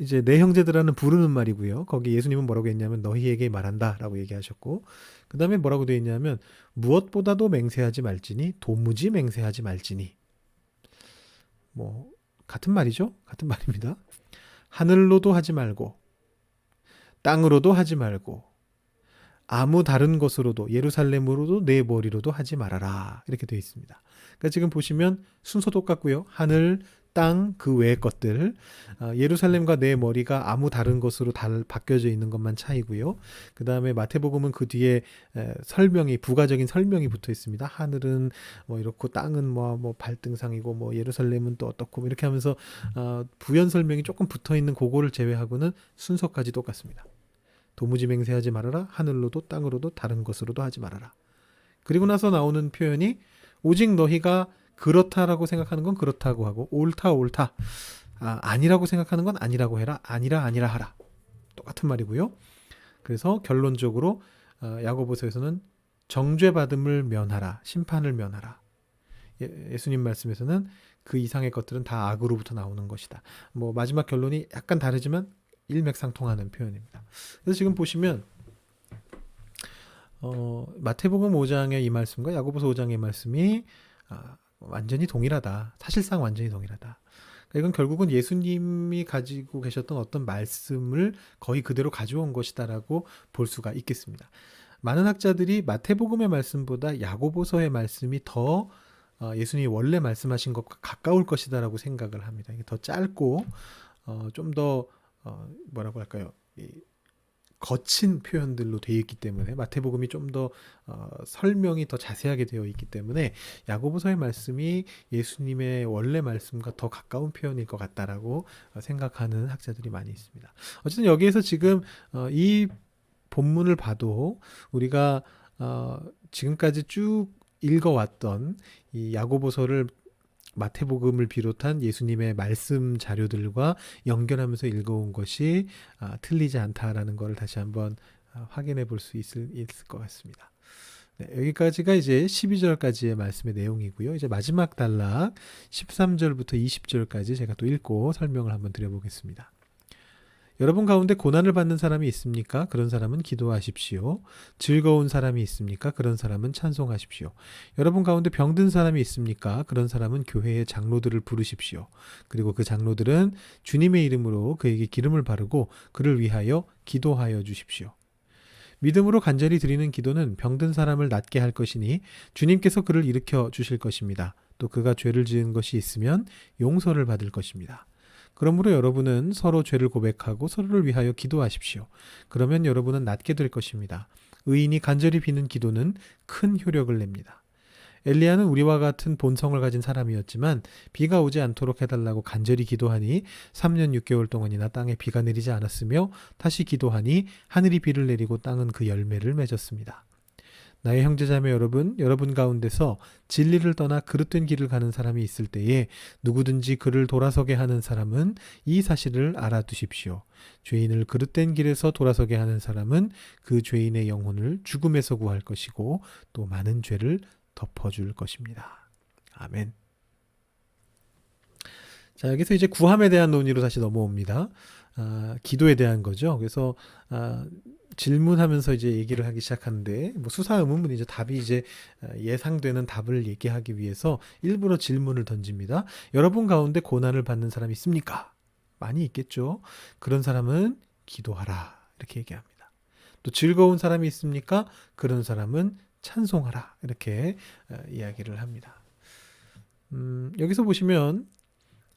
이제 내 형제들아는 부르는 말이고요. 거기 예수님은 뭐라고 했냐면 너희에게 말한다 라고 얘기하셨고 그 다음에 뭐라고 되어 있냐면 무엇보다도 맹세하지 말지니 도무지 맹세하지 말지니 뭐 같은 말이죠. 같은 말입니다. 하늘로도 하지 말고 땅으로도 하지 말고 아무 다른 것으로도 예루살렘으로도 내 머리로도 하지 말아라 이렇게 되어 있습니다. 그러니까 지금 보시면 순서 똑같고요. 하늘, 땅, 그 외의 것들 예루살렘과 내 머리가 아무 다른 것으로 바뀌어져 있는 것만 차이고요. 그 다음에 마태복음은 그 뒤에 설명이 부가적인 설명이 붙어 있습니다. 하늘은 뭐 이렇고 땅은 뭐 발등상이고 뭐 예루살렘은 또 어떻고 뭐 이렇게 하면서 부연 설명이 조금 붙어 있는 그거를 제외하고는 순서까지 똑같습니다. 도무지 맹세하지 말아라. 하늘로도 땅으로도 다른 것으로도 하지 말아라. 그리고 나서 나오는 표현이 오직 너희가 그렇다라고 생각하는 건 그렇다고 하고 옳다 아니라고 생각하는 건 아니라고 해라. 아니라 하라. 똑같은 말이고요. 그래서 결론적으로 야고보서에서는 정죄받음을 면하라. 심판을 면하라. 예수님 말씀에서는 그 이상의 것들은 다 악으로부터 나오는 것이다. 뭐 마지막 결론이 약간 다르지만 일맥상통하는 표현입니다. 그래서 지금 보시면 마태복음 5장의 이 말씀과 야고보서 5장의 말씀이 완전히 동일하다. 사실상 완전히 동일하다. 그러니까 이건 결국은 예수님이 가지고 계셨던 어떤 말씀을 거의 그대로 가져온 것이다라고 볼 수가 있겠습니다. 많은 학자들이 마태복음의 말씀보다 야고보서의 말씀이 더 예수님이 원래 말씀하신 것과 가까울 것이다라고 생각을 합니다. 이게 더 짧고 좀 더 뭐라고 할까요? 거친 표현들로 되어 있기 때문에 마태복음이 좀 더 설명이 더 자세하게 되어 있기 때문에 야고보서의 말씀이 예수님의 원래 말씀과 더 가까운 표현일 것 같다라고 생각하는 학자들이 많이 있습니다. 어쨌든 여기에서 지금 이 본문을 봐도 우리가 지금까지 쭉 읽어왔던 이 야고보서를 마태복음을 비롯한 예수님의 말씀 자료들과 연결하면서 읽어온 것이 틀리지 않다라는 것을 다시 한번 확인해 볼 수 있을 것 같습니다. 네, 여기까지가 이제 12절까지의 말씀의 내용이고요. 이제 마지막 단락 13절부터 20절까지 제가 또 읽고 설명을 한번 드려보겠습니다. 여러분 가운데 고난을 받는 사람이 있습니까? 그런 사람은 기도하십시오. 즐거운 사람이 있습니까? 그런 사람은 찬송하십시오. 여러분 가운데 병든 사람이 있습니까? 그런 사람은 교회의 장로들을 부르십시오. 그리고 그 장로들은 주님의 이름으로 그에게 기름을 바르고 그를 위하여 기도하여 주십시오. 믿음으로 간절히 드리는 기도는 병든 사람을 낫게 할 것이니 주님께서 그를 일으켜 주실 것입니다. 또 그가 죄를 지은 것이 있으면 용서를 받을 것입니다. 그러므로 여러분은 서로 죄를 고백하고 서로를 위하여 기도하십시오. 그러면 여러분은 낫게 될 것입니다. 의인이 간절히 비는 기도는 큰 효력을 냅니다. 엘리야는 우리와 같은 본성을 가진 사람이었지만 비가 오지 않도록 해달라고 간절히 기도하니 3년 6개월 동안이나 땅에 비가 내리지 않았으며 다시 기도하니 하늘이 비를 내리고 땅은 그 열매를 맺었습니다. 나의 형제자매 여러분, 여러분 가운데서 진리를 떠나 그릇된 길을 가는 사람이 있을 때에 누구든지 그를 돌아서게 하는 사람은 이 사실을 알아두십시오. 죄인을 그릇된 길에서 돌아서게 하는 사람은 그 죄인의 영혼을 죽음에서 구할 것이고 또 많은 죄를 덮어줄 것입니다. 아멘. 자, 여기서 이제 구함에 대한 논의로 다시 넘어옵니다. 기도에 대한 거죠. 그래서 질문하면서 이제 얘기를 하기 시작하는데, 뭐 수사 의문문 이제 답이 이제 예상되는 답을 얘기하기 위해서 일부러 질문을 던집니다. 여러분 가운데 고난을 받는 사람이 있습니까? 많이 있겠죠. 그런 사람은 기도하라 이렇게 얘기합니다. 또 즐거운 사람이 있습니까? 그런 사람은 찬송하라 이렇게 이야기를 합니다. 여기서 보시면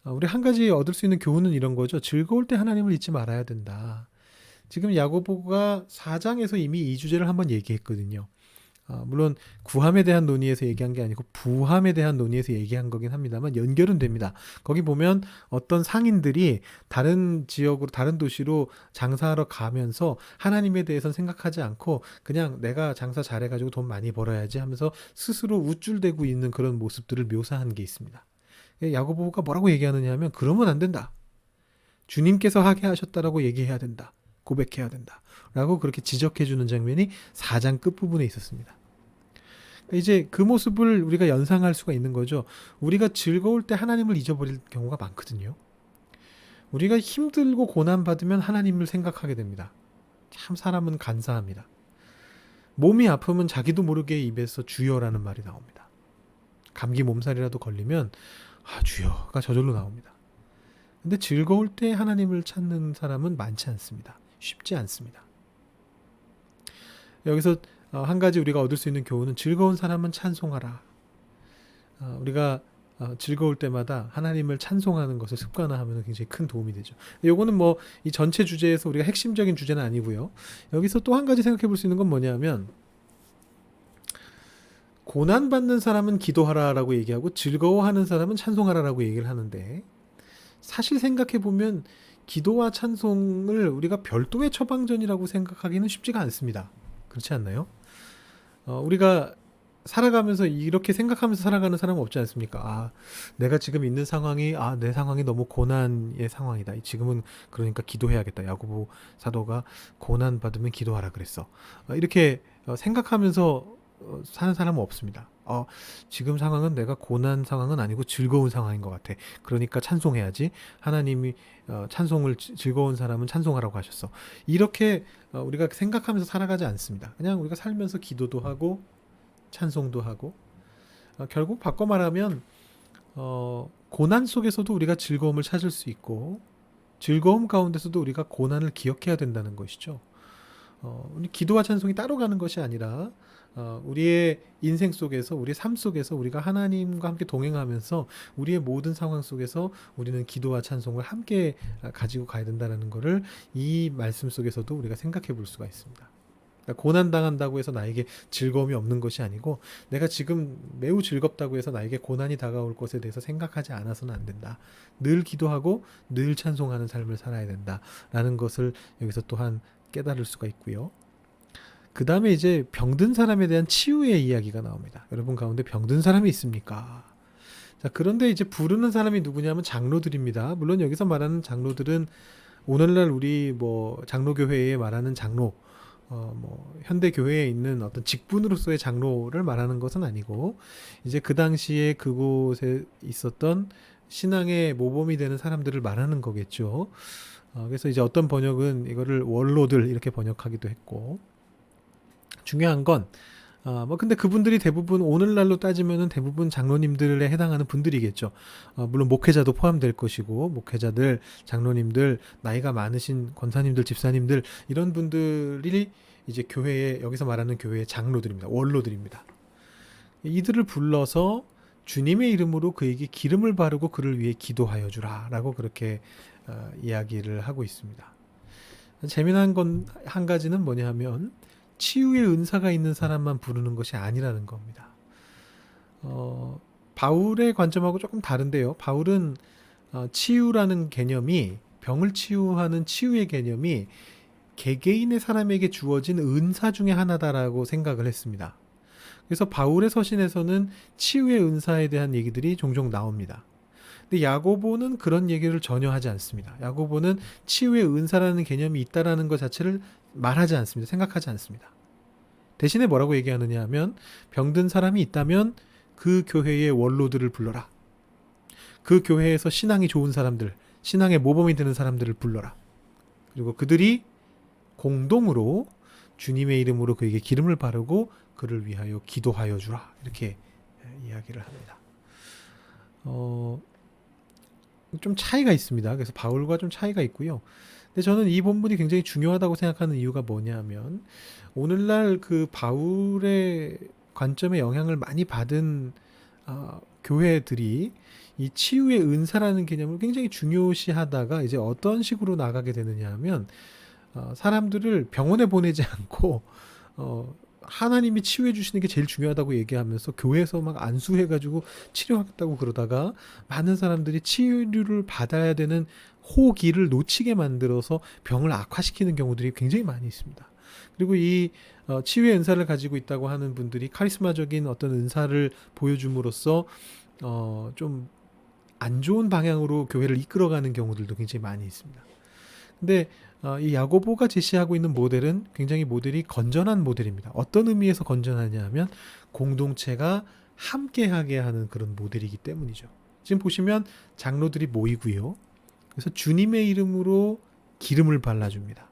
우리 한 가지 얻을 수 있는 교훈은 이런 거죠. 즐거울 때 하나님을 잊지 말아야 된다. 지금 야고보가 4장에서 이미 이 주제를 한번 얘기했거든요. 물론 구함에 대한 논의에서 얘기한 게 아니고 부함에 대한 논의에서 얘기한 거긴 합니다만 연결은 됩니다. 거기 보면 어떤 상인들이 다른 지역으로 다른 도시로 장사하러 가면서 하나님에 대해서는 생각하지 않고 그냥 내가 장사 잘해가지고 돈 많이 벌어야지 하면서 스스로 우쭐대고 있는 그런 모습들을 묘사한 게 있습니다. 야고보가 뭐라고 얘기하느냐 하면 그러면 안 된다. 주님께서 하게 하셨다라고 얘기해야 된다. 고백해야 된다. 라고 그렇게 지적해주는 장면이 4장 끝부분에 있었습니다. 이제 그 모습을 우리가 연상할 수가 있는 거죠. 우리가 즐거울 때 하나님을 잊어버릴 경우가 많거든요. 우리가 힘들고 고난받으면 하나님을 생각하게 됩니다. 참 사람은 간사합니다. 몸이 아프면 자기도 모르게 입에서 주여라는 말이 나옵니다. 감기 몸살이라도 걸리면 주여가 저절로 나옵니다. 근데 즐거울 때 하나님을 찾는 사람은 많지 않습니다. 쉽지 않습니다. 여기서 한 가지 우리가 얻을 수 있는 교훈은 즐거운 사람은 찬송하라. 우리가 즐거울 때마다 하나님을 찬송하는 것을 습관화하면 굉장히 큰 도움이 되죠. 요거는 뭐 이 전체 주제에서 우리가 핵심적인 주제는 아니고요. 여기서 또 한 가지 생각해 볼 수 있는 건 뭐냐면 고난받는 사람은 기도하라라고 얘기하고 즐거워하는 사람은 찬송하라라고 얘기를 하는데 사실 생각해 보면 기도와 찬송을 우리가 별도의 처방전이라고 생각하기는 쉽지가 않습니다. 그렇지 않나요? 우리가 살아가면서 이렇게 생각하면서 살아가는 사람은 없지 않습니까? 내가 지금 있는 상황이 내 상황이 너무 고난의 상황이다. 지금은 그러니까 기도해야겠다. 야고보 사도가 고난 받으면 기도하라 그랬어. 이렇게 생각하면서 사는 사람은 없습니다. 지금 상황은 내가 고난 상황은 아니고 즐거운 상황인 것 같아. 그러니까 찬송해야지. 하나님이 찬송을 즐거운 사람은 찬송하라고 하셨어. 이렇게 우리가 생각하면서 살아가지 않습니다. 그냥 우리가 살면서 기도도 하고 찬송도 하고 결국 바꿔 말하면 고난 속에서도 우리가 즐거움을 찾을 수 있고 즐거움 가운데서도 우리가 고난을 기억해야 된다는 것이죠. 우리 기도와 찬송이 따로 가는 것이 아니라 우리의 인생 속에서 우리의 삶 속에서 우리가 하나님과 함께 동행하면서 우리의 모든 상황 속에서 우리는 기도와 찬송을 함께 가지고 가야 된다는 것을 이 말씀 속에서도 우리가 생각해 볼 수가 있습니다. 그러니까 고난당한다고 해서 나에게 즐거움이 없는 것이 아니고 내가 지금 매우 즐겁다고 해서 나에게 고난이 다가올 것에 대해서 생각하지 않아서는 안 된다. 늘 기도하고 늘 찬송하는 삶을 살아야 된다라는 것을 여기서 또한 깨달을 수가 있고요. 그 다음에 이제 병든 사람에 대한 치유의 이야기가 나옵니다. 여러분 가운데 병든 사람이 있습니까? 자, 그런데 이제 부르는 사람이 누구냐면 장로들입니다. 물론 여기서 말하는 장로들은 오늘날 우리 뭐 장로교회에 말하는 장로, 현대 교회에 있는 어떤 직분으로서의 장로를 말하는 것은 아니고 이제 그 당시에 그곳에 있었던 신앙의 모범이 되는 사람들을 말하는 거겠죠. 그래서 이제 어떤 번역은 이거를 원로들 이렇게 번역하기도 했고 중요한 건 근데 그분들이 대부분 오늘날로 따지면은 대부분 장로님들에 해당하는 분들이겠죠. 물론 목회자도 포함될 것이고 목회자들, 장로님들, 나이가 많으신 권사님들, 집사님들 이런 분들이 이제 교회에 여기서 말하는 교회의 장로들입니다. 원로들입니다. 이들을 불러서 주님의 이름으로 그에게 기름을 바르고 그를 위해 기도하여 주라라고 그렇게 이야기를 하고 있습니다. 재미난 건 한 가지는 뭐냐 하면 치유의 은사가 있는 사람만 부르는 것이 아니라는 겁니다. 바울의 관점하고 조금 다른데요. 바울은 치유라는 개념이, 병을 치유하는 치유의 개념이 개개인의 사람에게 주어진 은사 중에 하나다라고 생각을 했습니다. 그래서 바울의 서신에서는 치유의 은사에 대한 얘기들이 종종 나옵니다. 근데 야고보는 그런 얘기를 전혀 하지 않습니다. 야고보는 치유의 은사라는 개념이 있다라는 것 자체를 말하지 않습니다. 생각하지 않습니다. 대신에 뭐라고 얘기하느냐 하면, 병든 사람이 있다면 그 교회의 원로들을 불러라. 그 교회에서 신앙이 좋은 사람들, 신앙의 모범이 되는 사람들을 불러라. 그리고 그들이 공동으로 주님의 이름으로 그에게 기름을 바르고 그를 위하여 기도하여 주라. 이렇게 이야기를 합니다. 좀 차이가 있습니다. 그래서 바울과 좀 차이가 있고요. 근데 저는 이 본문이 굉장히 중요하다고 생각하는 이유가 뭐냐면, 오늘날 그 바울의 관점에 영향을 많이 받은 교회들이 이 치유의 은사라는 개념을 굉장히 중요시하다가 이제 어떤 식으로 나가게 되느냐 하면, 사람들을 병원에 보내지 않고 하나님이 치유해 주시는 게 제일 중요하다고 얘기하면서 교회에서 막 안수해가지고 치료하겠다고 그러다가 많은 사람들이 치유를 받아야 되는 호기를 놓치게 만들어서 병을 악화시키는 경우들이 굉장히 많이 있습니다. 그리고 이 치유의 은사를 가지고 있다고 하는 분들이 카리스마적인 어떤 은사를 보여줌으로써 좀 안 좋은 방향으로 교회를 이끌어가는 경우들도 굉장히 많이 있습니다. 근데 이 야고보가 제시하고 있는 모델은 굉장히 모델이 건전한 모델입니다. 어떤 의미에서 건전하냐 하면 공동체가 함께하게 하는 그런 모델이기 때문이죠. 지금 보시면 장로들이 모이고요. 그래서 주님의 이름으로 기름을 발라줍니다.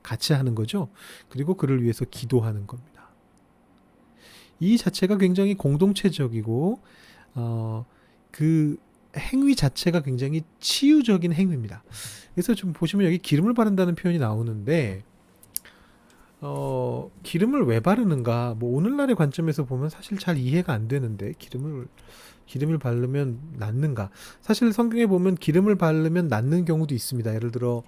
같이 하는 거죠. 그리고 그를 위해서 기도하는 겁니다. 이 자체가 굉장히 공동체적이고 그 행위 자체가 굉장히 치유적인 행위입니다. 그래서 좀 보시면 여기 기름을 바른다는 표현이 나오는데, 기름을 왜 바르는가? 뭐 오늘날의 관점에서 보면 사실 잘 이해가 안 되는데, 기름을 바르면 낫는가? 사실 성경에 보면 기름을 바르면 낫는 경우도 있습니다. 예를 들어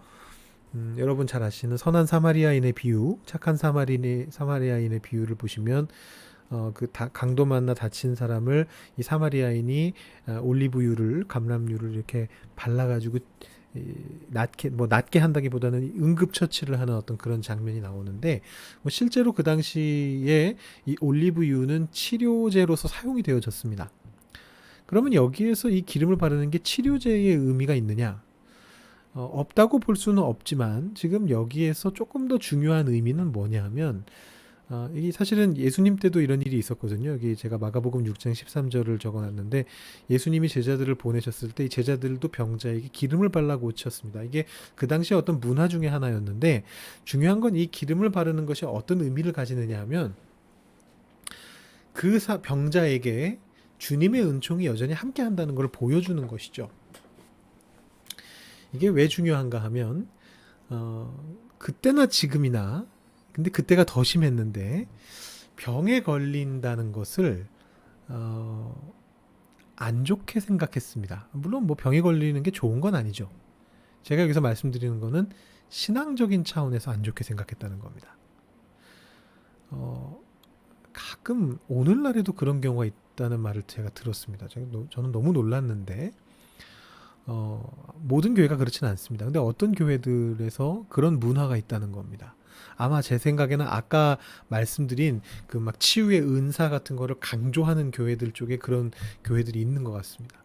여러분 잘 아시는 선한 사마리아인의 비유, 착한 사마리아인의 비유를 보시면 강도 만나 다친 사람을 이 사마리아인이 올리브유를, 감람유를 이렇게 발라가지고 낫게 한다기보다는 응급처치를 하는 어떤 그런 장면이 나오는데, 실제로 그 당시에 이 올리브유는 치료제로서 사용이 되어졌습니다. 그러면 여기에서 이 기름을 바르는 게 치료제의 의미가 있느냐? 없다고 볼 수는 없지만, 지금 여기에서 조금 더 중요한 의미는 뭐냐 하면, 이게 사실은 예수님 때도 이런 일이 있었거든요. 여기 제가 마가복음 6장 13절을 적어놨는데, 예수님이 제자들을 보내셨을 때 이 제자들도 병자에게 기름을 발라 고쳤습니다. 이게 그 당시에 어떤 문화 중에 하나였는데, 중요한 건 이 기름을 바르는 것이 어떤 의미를 가지느냐 하면, 그 병자에게 주님의 은총이 여전히 함께 한다는 걸 보여주는 것이죠. 이게 왜 중요한가 하면, 그때나 지금이나, 근데 그때가 더 심했는데, 병에 걸린다는 것을 안 좋게 생각했습니다. 물론 뭐 병에 걸리는 게 좋은 건 아니죠. 제가 여기서 말씀드리는 거는 신앙적인 차원에서 안 좋게 생각했다는 겁니다. 가끔 오늘날에도 그런 경우가 있다는 말을 제가 들었습니다. 저는 너무 놀랐는데, 모든 교회가 그렇지는 않습니다. 근데 어떤 교회들에서 그런 문화가 있다는 겁니다. 아마 제 생각에는 아까 말씀드린 그 막 치유의 은사 같은 거를 강조하는 교회들 쪽에 그런 교회들이 있는 것 같습니다.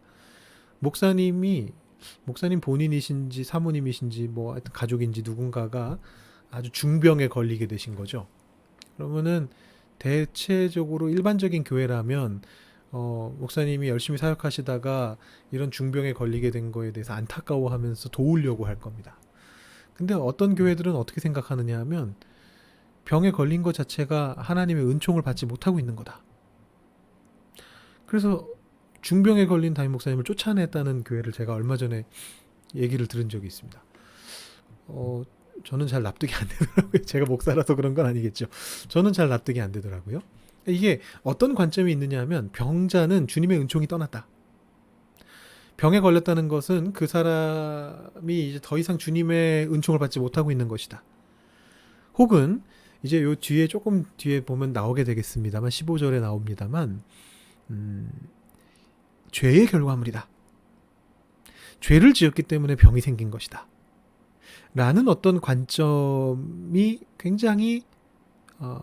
목사님 본인이신지 사모님이신지 뭐 하여튼 가족인지 누군가가 아주 중병에 걸리게 되신 거죠. 그러면은 대체적으로 일반적인 교회라면 목사님이 열심히 사역하시다가 이런 중병에 걸리게 된 거에 대해서 안타까워하면서 도우려고 할 겁니다. 근데 어떤 교회들은 어떻게 생각하느냐 하면, 병에 걸린 것 자체가 하나님의 은총을 받지 못하고 있는 거다. 그래서 중병에 걸린 담임 목사님을 쫓아냈다는 교회를 제가 얼마 전에 얘기를 들은 적이 있습니다. 저는 잘 납득이 안 되더라고요. 제가 목사라서 그런 건 아니겠죠. 저는 잘 납득이 안 되더라고요. 이게 어떤 관점이 있느냐 하면 병자는 주님의 은총이 떠났다. 병에 걸렸다는 것은 그 사람이 이제 더 이상 주님의 은총을 받지 못하고 있는 것이다. 혹은 이제 요 뒤에 조금 뒤에 보면 나오게 되겠습니다만 15절에 나옵니다만 죄의 결과물이다. 죄를 지었기 때문에 병이 생긴 것이다. 라는 어떤 관점이 굉장히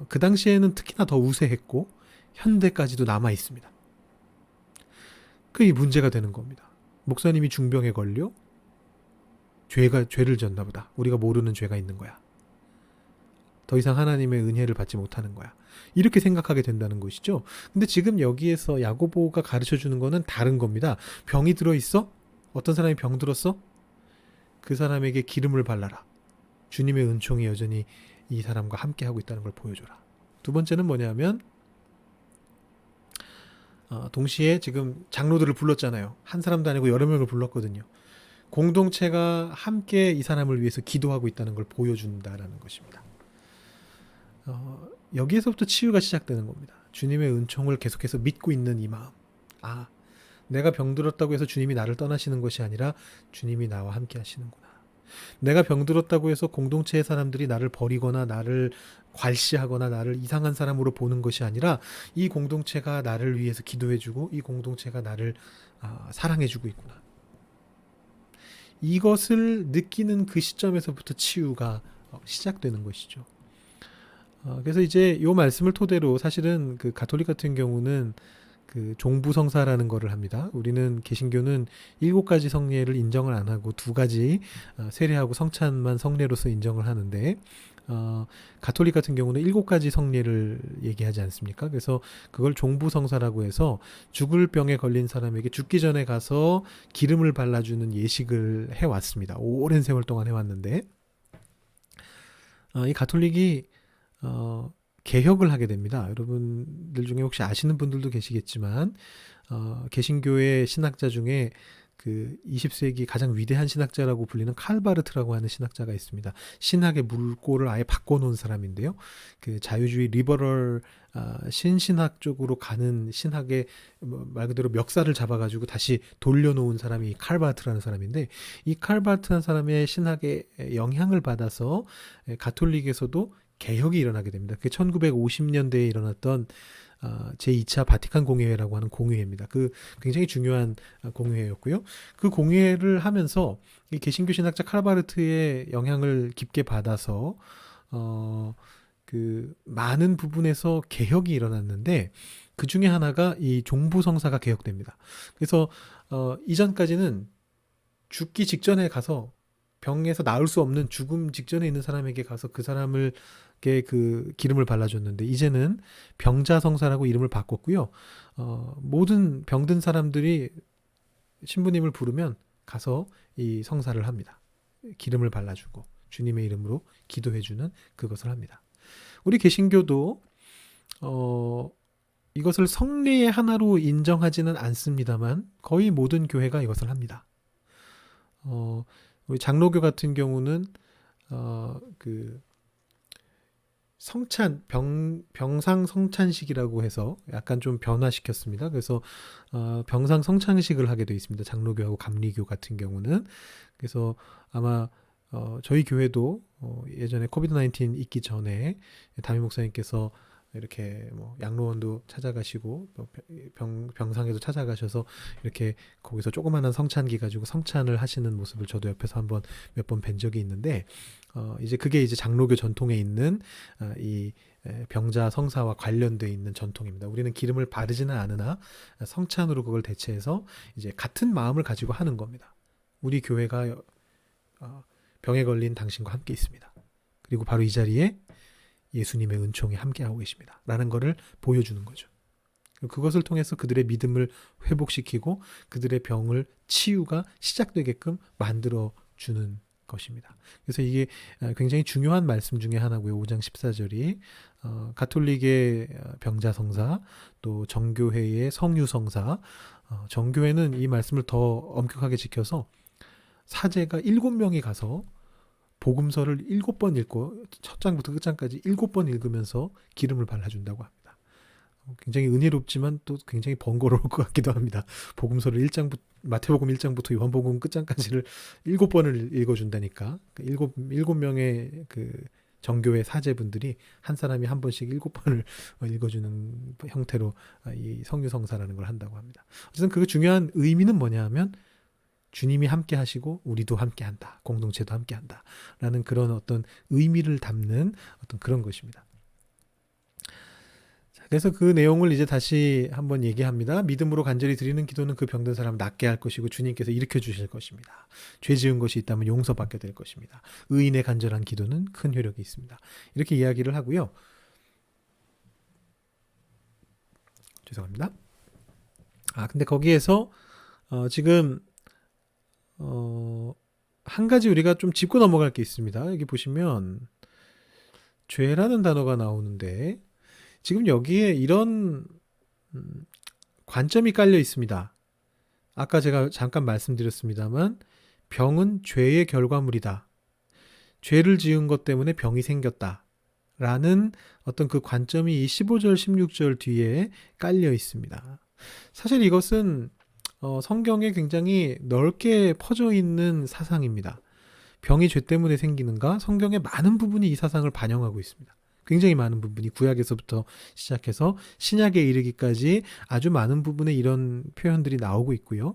그 당시에는 특히나 더 우세했고 현대까지도 남아 있습니다. 그게 문제가 되는 겁니다. 목사님이 중병에 걸려 죄를 지었나 보다. 우리가 모르는 죄가 있는 거야. 더 이상 하나님의 은혜를 받지 못하는 거야. 이렇게 생각하게 된다는 것이죠. 근데 지금 여기에서 야고보가 가르쳐 주는 거는 다른 겁니다. 병이 들어있어? 어떤 사람이 병 들었어? 그 사람에게 기름을 발라라. 주님의 은총이 여전히 이 사람과 함께하고 있다는 걸 보여줘라. 두 번째는 뭐냐면 동시에 지금 장로들을 불렀잖아요. 한 사람도 아니고 여러 명을 불렀거든요. 공동체가 함께 이 사람을 위해서 기도하고 있다는 걸 보여준다라는 것입니다. 여기에서부터 치유가 시작되는 겁니다. 주님의 은총을 계속해서 믿고 있는 이 마음. 내가 병들었다고 해서 주님이 나를 떠나시는 것이 아니라 주님이 나와 함께 하시는구나. 내가 병들었다고 해서 공동체의 사람들이 나를 버리거나 나를 괄시하거나 나를 이상한 사람으로 보는 것이 아니라 이 공동체가 나를 위해서 기도해주고 이 공동체가 나를 사랑해주고 있구나. 이것을 느끼는 그 시점에서부터 치유가 시작되는 것이죠. 그래서 이제 이 말씀을 토대로 사실은 그 가톨릭 같은 경우는 그 종부성사라는 거를 합니다. 우리는 개신교는 7가지 성례를 인정을 안 하고 2가지 세례하고 성찬만 성례로서 인정을 하는데 가톨릭 같은 경우는 7가지 성례를 얘기하지 않습니까? 그래서 그걸 종부성사라고 해서 죽을 병에 걸린 사람에게 죽기 전에 가서 기름을 발라주는 예식을 해왔습니다. 오랜 세월 동안 해왔는데 이 가톨릭이 개혁을 하게 됩니다. 여러분들 중에 혹시 아시는 분들도 계시겠지만 개신교의 신학자 중에 그 20세기 가장 위대한 신학자라고 불리는 칼바르트라고 하는 신학자가 있습니다. 신학의 물꼬를 아예 바꿔놓은 사람인데요. 그 자유주의 리버럴 신신학 쪽으로 가는 신학의 말 그대로 멱살을 잡아가지고 다시 돌려놓은 사람이 칼바르트라는 사람인데, 이 칼바르트라는 사람의 신학의 영향을 받아서 가톨릭에서도 개혁이 일어나게 됩니다. 그게 1950년대에 일어났던 제2차 바티칸 공회라고 하는 공회입니다. 그 굉장히 중요한 공회였고요. 그 공회를 하면서 이 개신교 신학자 칼바르트의 영향을 깊게 받아서 그 많은 부분에서 개혁이 일어났는데 그 중에 하나가 이 종부성사가 개혁됩니다. 그래서 이전까지는 죽기 직전에 가서 병에서 나을 수 없는 죽음 직전에 있는 사람에게 가서 그 사람을게 그 기름을 발라줬는데 이제는 병자성사라고 이름을 바꿨고요. 모든 병든 사람들이 신부님을 부르면 가서 이 성사를 합니다. 기름을 발라주고 주님의 이름으로 기도해주는 그것을 합니다. 우리 개신교도 이것을 성례의 하나로 인정하지는 않습니다만 거의 모든 교회가 이것을 합니다. 우리 장로교 같은 경우는 그 성찬 병상 성찬식이라고 해서 약간 좀 변화시켰습니다. 그래서 병상 성찬식을 하게 되어 있습니다. 장로교하고 감리교 같은 경우는. 그래서 아마 저희 교회도 예전에 코비드 19 있기 전에 담임 목사님께서 이렇게 뭐 양로원도 찾아가시고 병상에도 찾아가셔서 이렇게 거기서 조그마한 성찬기 가지고 성찬을 하시는 모습을 저도 옆에서 한번 몇 번 뵌 적이 있는데 이제 그게 이제 장로교 전통에 있는 이 병자 성사와 관련돼 있는 전통입니다. 우리는 기름을 바르지는 않으나 성찬으로 그걸 대체해서 이제 같은 마음을 가지고 하는 겁니다. 우리 교회가 병에 걸린 당신과 함께 있습니다. 그리고 바로 이 자리에 예수님의 은총이 함께하고 계십니다. 라는 것을 보여주는 거죠. 그것을 통해서 그들의 믿음을 회복시키고 그들의 병을 치유가 시작되게끔 만들어주는 것입니다. 그래서 이게 굉장히 중요한 말씀 중에 하나고요. 5장 14절이 가톨릭의 병자성사, 또 정교회의 성유성사, 정교회는 이 말씀을 더 엄격하게 지켜서 사제가 7명이 가서 복음서를 7번 읽고 첫 장부터 끝장까지 7번 읽으면서 기름을 발라준다고 합니다. 굉장히 은혜롭지만 또 굉장히 번거로울 것 같기도 합니다. 복음서를 1장부터 마태복음 1장부터 요한복음 끝장까지를 7번을 읽어준다니까. 일곱 명의 그 정교회 사제분들이 한 사람이 한 번씩 7번을 읽어주는 형태로 이 성유성사라는 걸 한다고 합니다. 어쨌든 그 중요한 의미는 뭐냐 하면 주님이 함께 하시고 우리도 함께 한다. 공동체도 함께 한다. 라는 그런 어떤 의미를 담는 어떤 그런 것입니다. 그래서 그 내용을 이제 다시 한번 얘기합니다. 믿음으로 간절히 드리는 기도는 그 병든 사람을 낫게 할 것이고 주님께서 일으켜 주실 것입니다. 죄 지은 것이 있다면 용서받게 될 것입니다. 의인의 간절한 기도는 큰 효력이 있습니다. 이렇게 이야기를 하고요. 죄송합니다. 근데 거기에서 지금 한 가지 우리가 좀 짚고 넘어갈 게 있습니다. 여기 보시면 죄라는 단어가 나오는데 지금 여기에 이런 관점이 깔려 있습니다. 아까 제가 잠깐 말씀드렸습니다만 병은 죄의 결과물이다. 죄를 지은 것 때문에 병이 생겼다. 라는 어떤 그 관점이 이 15절, 16절 뒤에 깔려 있습니다. 사실 이것은 성경에 굉장히 넓게 퍼져 있는 사상입니다. 병이 죄 때문에 생기는가? 성경의 많은 부분이 이 사상을 반영하고 있습니다. 굉장히 많은 부분이 구약에서부터 시작해서 신약에 이르기까지 아주 많은 부분에 이런 표현들이 나오고 있고요.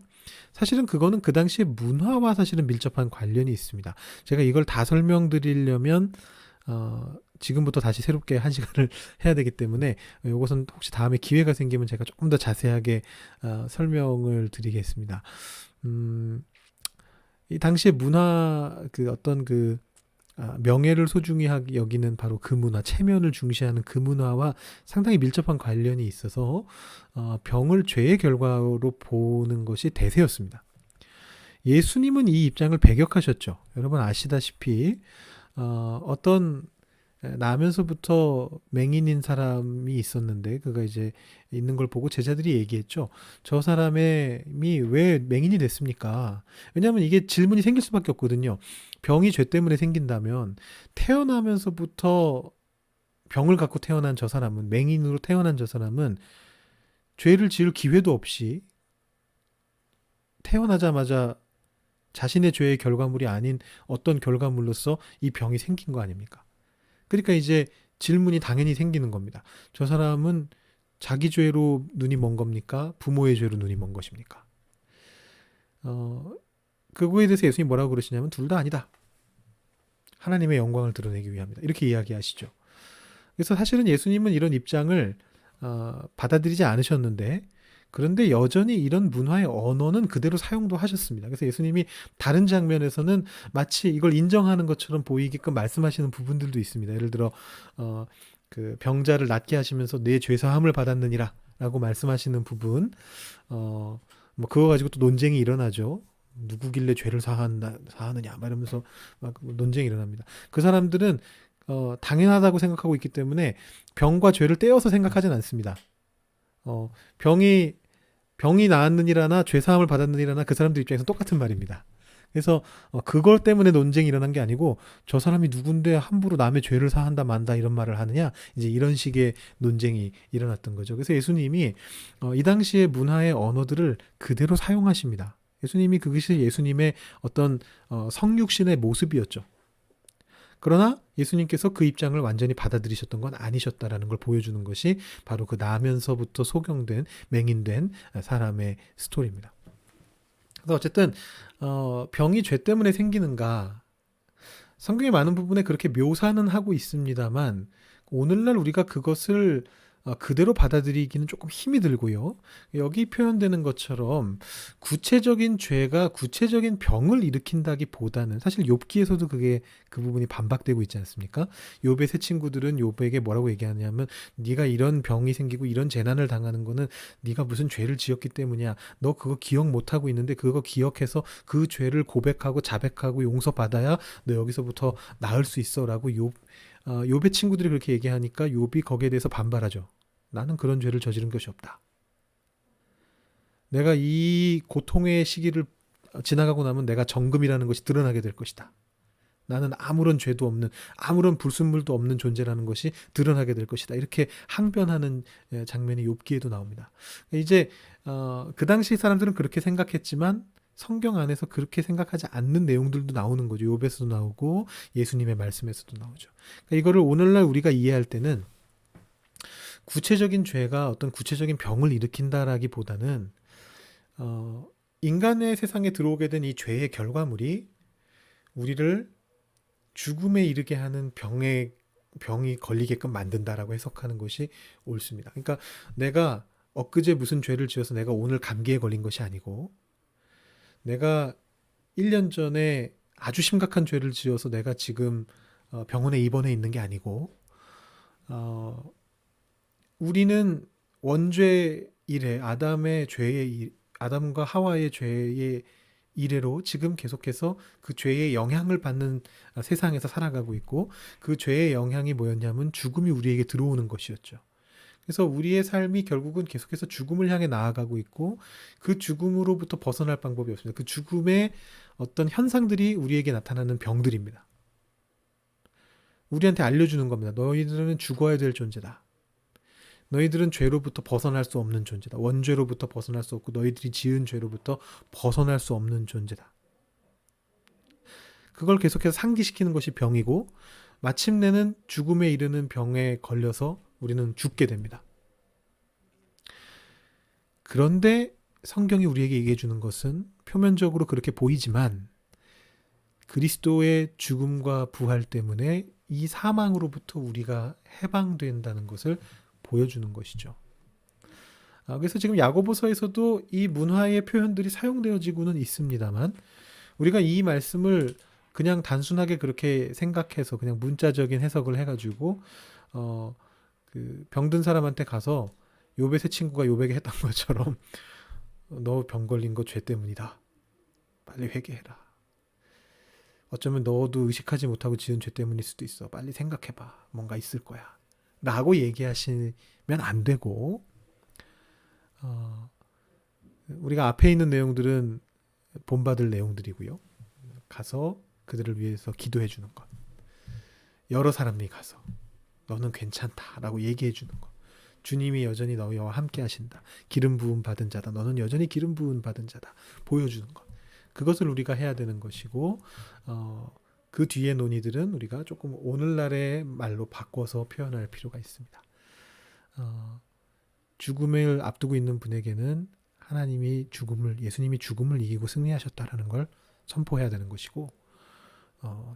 사실은 그거는 그 당시의 문화와 사실은 밀접한 관련이 있습니다. 제가 이걸 다 설명드리려면 지금부터 다시 새롭게 한 시간을 해야 되기 때문에 이것은 혹시 다음에 기회가 생기면 제가 조금 더 자세하게 설명을 드리겠습니다. 이 당시의 문화 그 어떤 그 명예를 소중히 여기는 바로 그 문화, 체면을 중시하는 그 문화와 상당히 밀접한 관련이 있어서 병을 죄의 결과로 보는 것이 대세였습니다. 예수님은 이 입장을 배격하셨죠. 여러분 아시다시피 어떤 나면서부터 맹인인 사람이 있었는데 그가 이제 있는 걸 보고 제자들이 얘기했죠. 저 사람이 왜 맹인이 됐습니까? 왜냐하면 이게 질문이 생길 수밖에 없거든요. 병이 죄 때문에 생긴다면 태어나면서부터 병을 갖고 태어난 저 사람은 맹인으로 태어난 저 사람은 죄를 지을 기회도 없이 태어나자마자 자신의 죄의 결과물이 아닌 어떤 결과물로서 이 병이 생긴 거 아닙니까? 그러니까 이제 질문이 당연히 생기는 겁니다. 저 사람은 자기 죄로 눈이 먼 겁니까? 부모의 죄로 눈이 먼 것입니까? 그거에 대해서 예수님이 뭐라고 그러시냐면 둘 다 아니다. 하나님의 영광을 드러내기 위함이다. 이렇게 이야기하시죠. 그래서 사실은 예수님은 이런 입장을 받아들이지 않으셨는데 그런데 여전히 이런 문화의 언어는 그대로 사용도 하셨습니다. 그래서 예수님이 다른 장면에서는 마치 이걸 인정하는 것처럼 보이게끔 말씀하시는 부분들도 있습니다. 예를 들어 그 병자를 낫게 하시면서 내 죄사함을 받았느니라 라고 말씀하시는 부분 뭐 그거 가지고 또 논쟁이 일어나죠. 누구길래 죄를 사하느냐 막 이러면서 막 논쟁이 일어납니다. 그 사람들은 당연하다고 생각하고 있기 때문에 병과 죄를 떼어서 생각하진 않습니다. 병이 나았느니라나 죄사함을 받았느니라나 그 사람들 입장에서 똑같은 말입니다. 그래서 그걸 때문에 논쟁이 일어난 게 아니고 저 사람이 누군데 함부로 남의 죄를 사한다 만다 이런 말을 하느냐 이제 이런 식의 논쟁이 일어났던 거죠. 그래서 예수님이 이 당시의 문화의 언어들을 그대로 사용하십니다. 예수님이 그것이 예수님의 어떤 성육신의 모습이었죠. 그러나 예수님께서 그 입장을 완전히 받아들이셨던 건 아니셨다라는 걸 보여주는 것이 바로 그 나면서부터 소경된 맹인된 사람의 스토리입니다. 그래서 어쨌든 병이 죄 때문에 생기는가 성경의 많은 부분에 그렇게 묘사는 하고 있습니다만 오늘날 우리가 그것을 그대로 받아들이기는 조금 힘이 들고요. 여기 표현되는 것처럼 구체적인 죄가 구체적인 병을 일으킨다기보다는 사실 욥기에서도 그게 그 부분이 반박되고 있지 않습니까? 욥의 세 친구들은 욥에게 뭐라고 얘기하냐면 네가 이런 병이 생기고 이런 재난을 당하는 거는 네가 무슨 죄를 지었기 때문이야. 너 그거 기억 못하고 있는데 그거 기억해서 그 죄를 고백하고 자백하고 용서받아야 너 여기서부터 나을 수 있어라고 욥의 친구들이 그렇게 얘기하니까 욥이 거기에 대해서 반발하죠. 나는 그런 죄를 저지른 것이 없다. 내가 이 고통의 시기를 지나가고 나면 내가 정금이라는 것이 드러나게 될 것이다. 나는 아무런 죄도 없는, 아무런 불순물도 없는 존재라는 것이 드러나게 될 것이다. 이렇게 항변하는 장면이 욥기에도 나옵니다. 이제 그 당시 사람들은 그렇게 생각했지만 성경 안에서 그렇게 생각하지 않는 내용들도 나오는 거죠. 욥에서도 나오고 예수님의 말씀에서도 나오죠. 그러니까 이거를 오늘날 우리가 이해할 때는 구체적인 죄가 어떤 구체적인 병을 일으킨다라기보다는 인간의 세상에 들어오게 된 이 죄의 결과물이 우리를 죽음에 이르게 하는 병이 걸리게끔 만든다라고 해석하는 것이 옳습니다. 그러니까 내가 엊그제 무슨 죄를 지어서 내가 오늘 감기에 걸린 것이 아니고, 내가 1년 전에 아주 심각한 죄를 지어서 내가 지금 병원에 입원해 있는 게 아니고, 우리는 원죄 이래 아담과 하와의 죄의 이래로 지금 계속해서 그 죄의 영향을 받는 세상에서 살아가고 있고, 그 죄의 영향이 뭐였냐면 죽음이 우리에게 들어오는 것이었죠. 그래서 우리의 삶이 결국은 계속해서 죽음을 향해 나아가고 있고, 그 죽음으로부터 벗어날 방법이 없습니다. 그 죽음의 어떤 현상들이 우리에게 나타나는 병들입니다. 우리한테 알려주는 겁니다. 너희들은 죽어야 될 존재다. 너희들은 죄로부터 벗어날 수 없는 존재다. 원죄로부터 벗어날 수 없고 너희들이 지은 죄로부터 벗어날 수 없는 존재다. 그걸 계속해서 상기시키는 것이 병이고, 마침내는 죽음에 이르는 병에 걸려서 우리는 죽게 됩니다. 그런데 성경이 우리에게 얘기해 주는 것은 표면적으로 그렇게 보이지만 그리스도의 죽음과 부활 때문에 이 사망으로부터 우리가 해방된다는 것을 보여주는 것이죠. 그래서 지금 야고보서에서도 이 문화의 표현들이 사용되어지고는 있습니다만, 우리가 이 말씀을 그냥 단순하게 그렇게 생각해서 그냥 문자적인 해석을 해가지고 그 병든 사람한테 가서 욥의 세 친구가 욥에게 했던 것처럼 너 병 걸린 거 죄 때문이다. 빨리 회개해라. 어쩌면 너도 의식하지 못하고 지은 죄 때문일 수도 있어. 빨리 생각해봐. 뭔가 있을 거야. 라고 얘기하시면 안 되고, 우리가 앞에 있는 내용들은 본받을 내용들이고요. 가서 그들을 위해서 기도해 주는 것. 여러 사람이 가서 너는 괜찮다라고 얘기해 주는 것. 주님이 여전히 너희와 함께 하신다. 기름 부음 받은 자다. 너는 여전히 기름 부음 받은 자다. 보여주는 것. 그것을 우리가 해야 되는 것이고, 그 뒤에 논의들은 우리가 조금 오늘날의 말로 바꿔서 표현할 필요가 있습니다. 죽음을 앞두고 있는 분에게는 예수님이 죽음을 이기고 승리하셨다라는 걸 선포해야 되는 것이고,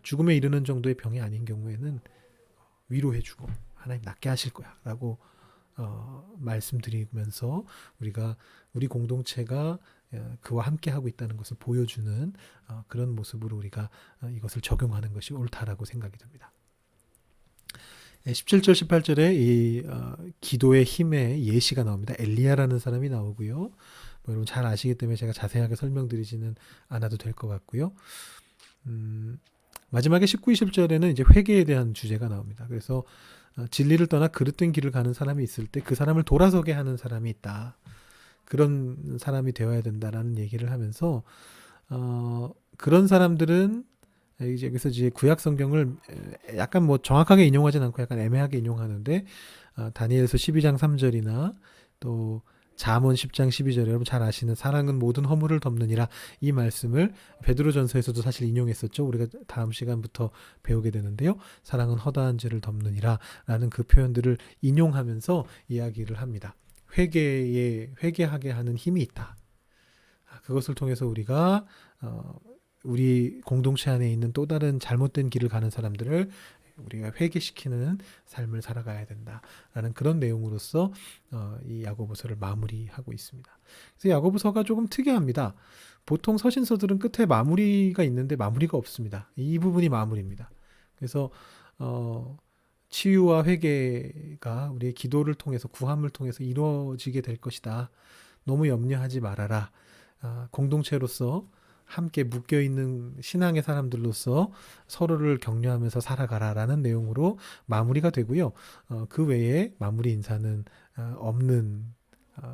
죽음에 이르는 정도의 병이 아닌 경우에는 위로해주고 하나님 낫게 하실 거야 라고 말씀드리면서 우리 공동체가 그와 함께 하고 있다는 것을 보여주는 그런 모습으로 우리가 이것을 적용하는 것이 옳다라고 생각이 듭니다. 17절 18절에 이 기도의 힘의 예시가 나옵니다. 엘리야라는 사람이 나오고요. 뭐 여러분 잘 아시기 때문에 제가 자세하게 설명드리지는 않아도 될 것 같고요. 마지막에 19, 20절에는 이제 회개에 대한 주제가 나옵니다. 그래서 진리를 떠나 그릇된 길을 가는 사람이 있을 때 그 사람을 돌아서게 하는 사람이 있다. 그런 사람이 되어야 된다라는 얘기를 하면서 그런 사람들은 이제 여기서 이제 구약 성경을 약간 뭐 정확하게 인용하진 않고 약간 애매하게 인용하는데, 다니엘서 12장 3절이나 또 잠언 10장 12절에 여러분 잘 아시는 사랑은 모든 허물을 덮느니라, 이 말씀을 베드로전서에서도 사실 인용했었죠. 우리가 다음 시간부터 배우게 되는데요. 사랑은 허다한 죄를 덮느니라 라는 그 표현들을 인용하면서 이야기를 합니다. 회개하게 하는 힘이 있다. 그것을 통해서 우리가 우리 공동체 안에 있는 또 다른 잘못된 길을 가는 사람들을 우리가 회개시키는 삶을 살아가야 된다라는 그런 내용으로서 이 야고보서를 마무리하고 있습니다. 그래서 야고보서가 조금 특이합니다. 보통 서신서들은 끝에 마무리가 있는데 마무리가 없습니다. 이 부분이 마무리입니다. 그래서 치유와 회개가 우리의 기도를 통해서, 구함을 통해서 이루어지게 될 것이다. 너무 염려하지 말아라. 공동체로서 함께 묶여있는 신앙의 사람들로서 서로를 격려하면서 살아가라라는 내용으로 마무리가 되고요. 그 외에 마무리 인사는 없는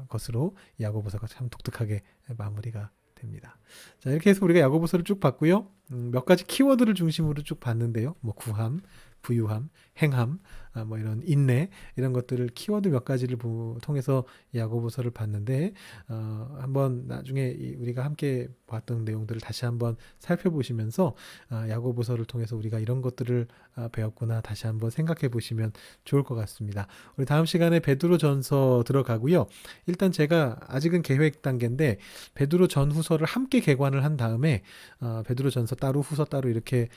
것으로 야고보서가 참 독특하게 마무리가 됩니다. 자, 이렇게 해서 우리가 야고보서를 쭉 봤고요. 몇 가지 키워드를 중심으로 쭉 봤는데요. 뭐 구함, 부유함, 행함, 뭐 이런 인내 이런 것들을 키워드 몇 가지를 통해서 야고보서를 봤는데 한번 나중에 우리가 함께 봤던 내용들을 다시 한번 살펴보시면서 야고보서를 통해서 우리가 이런 것들을 배웠구나 다시 한번 생각해 보시면 좋을 것 같습니다. 우리 다음 시간에 베드로전서 들어가고요. 일단 제가 아직은 계획 단계인데 베드로 전후서를 함께 개관을 한 다음에 베드로전서 따로 후서 따로 이렇게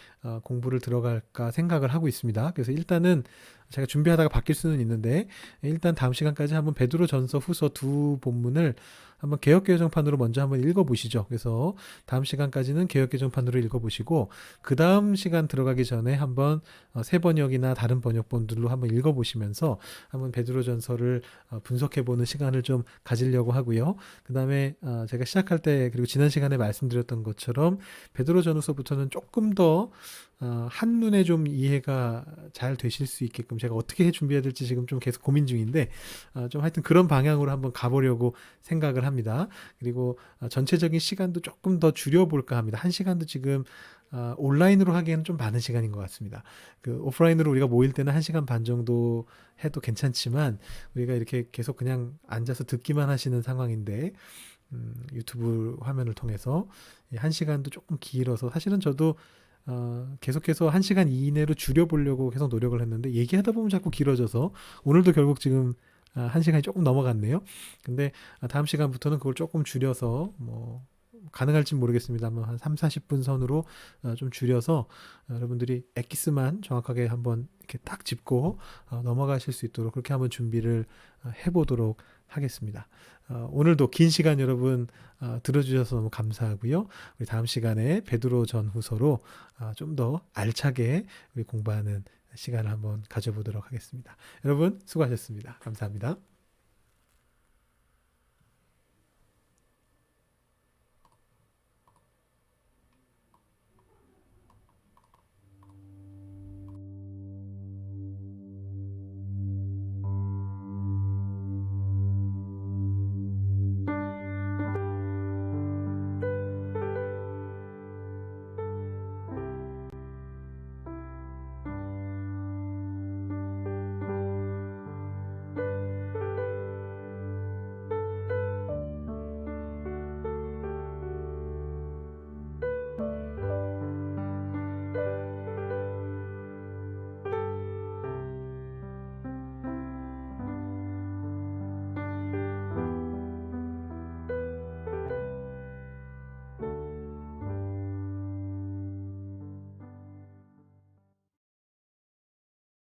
공부를 들어갈까 생각을 하고 있습니다. 그래서 일단은 제가 준비하다가 바뀔 수는 있는데 일단 다음 시간까지 한번 베드로 전서 후서 두 본문을 한번 개역개정판으로 먼저 한번 읽어보시죠. 그래서 다음 시간까지는 개역개정판으로 읽어보시고 그 다음 시간 들어가기 전에 한번 새 번역이나 다른 번역본들로 한번 읽어보시면서 한번 베드로 전서를 분석해보는 시간을 좀 가지려고 하고요. 그 다음에 제가 시작할 때 그리고 지난 시간에 말씀드렸던 것처럼 베드로 전후서부터는 조금 더 한눈에 좀 이해가 잘 되실 수 있게끔 제가 어떻게 준비해야 될지 지금 좀 계속 고민 중인데 좀 하여튼 그런 방향으로 한번 가보려고 생각을 합니다. 그리고 전체적인 시간도 조금 더 줄여볼까 합니다. 1시간도 지금 온라인으로 하기에는 좀 많은 시간인 것 같습니다. 그 오프라인으로 우리가 모일 때는 1시간 반 정도 해도 괜찮지만 우리가 이렇게 계속 그냥 앉아서 듣기만 하시는 상황인데 유튜브 화면을 통해서 1시간도 조금 길어서 사실은 저도 계속해서 1시간 이내로 줄여보려고 계속 노력을 했는데 얘기하다 보면 자꾸 길어져서 오늘도 결국 지금 1시간이 조금 넘어갔네요. 근데 다음 시간부터는 그걸 조금 줄여서 뭐 가능할지 모르겠습니다만 한 3, 40분 선으로 좀 줄여서 여러분들이 엑기스만 정확하게 한번 이렇게 딱 짚고 넘어가실 수 있도록 그렇게 한번 준비를 해보도록 하겠습니다. 오늘도 긴 시간 여러분 들어주셔서 너무 감사하고요. 우리 다음 시간에 베드로 전후서로 좀 더 알차게 우리 공부하는 시간을 한번 가져보도록 하겠습니다. 여러분 수고하셨습니다. 감사합니다.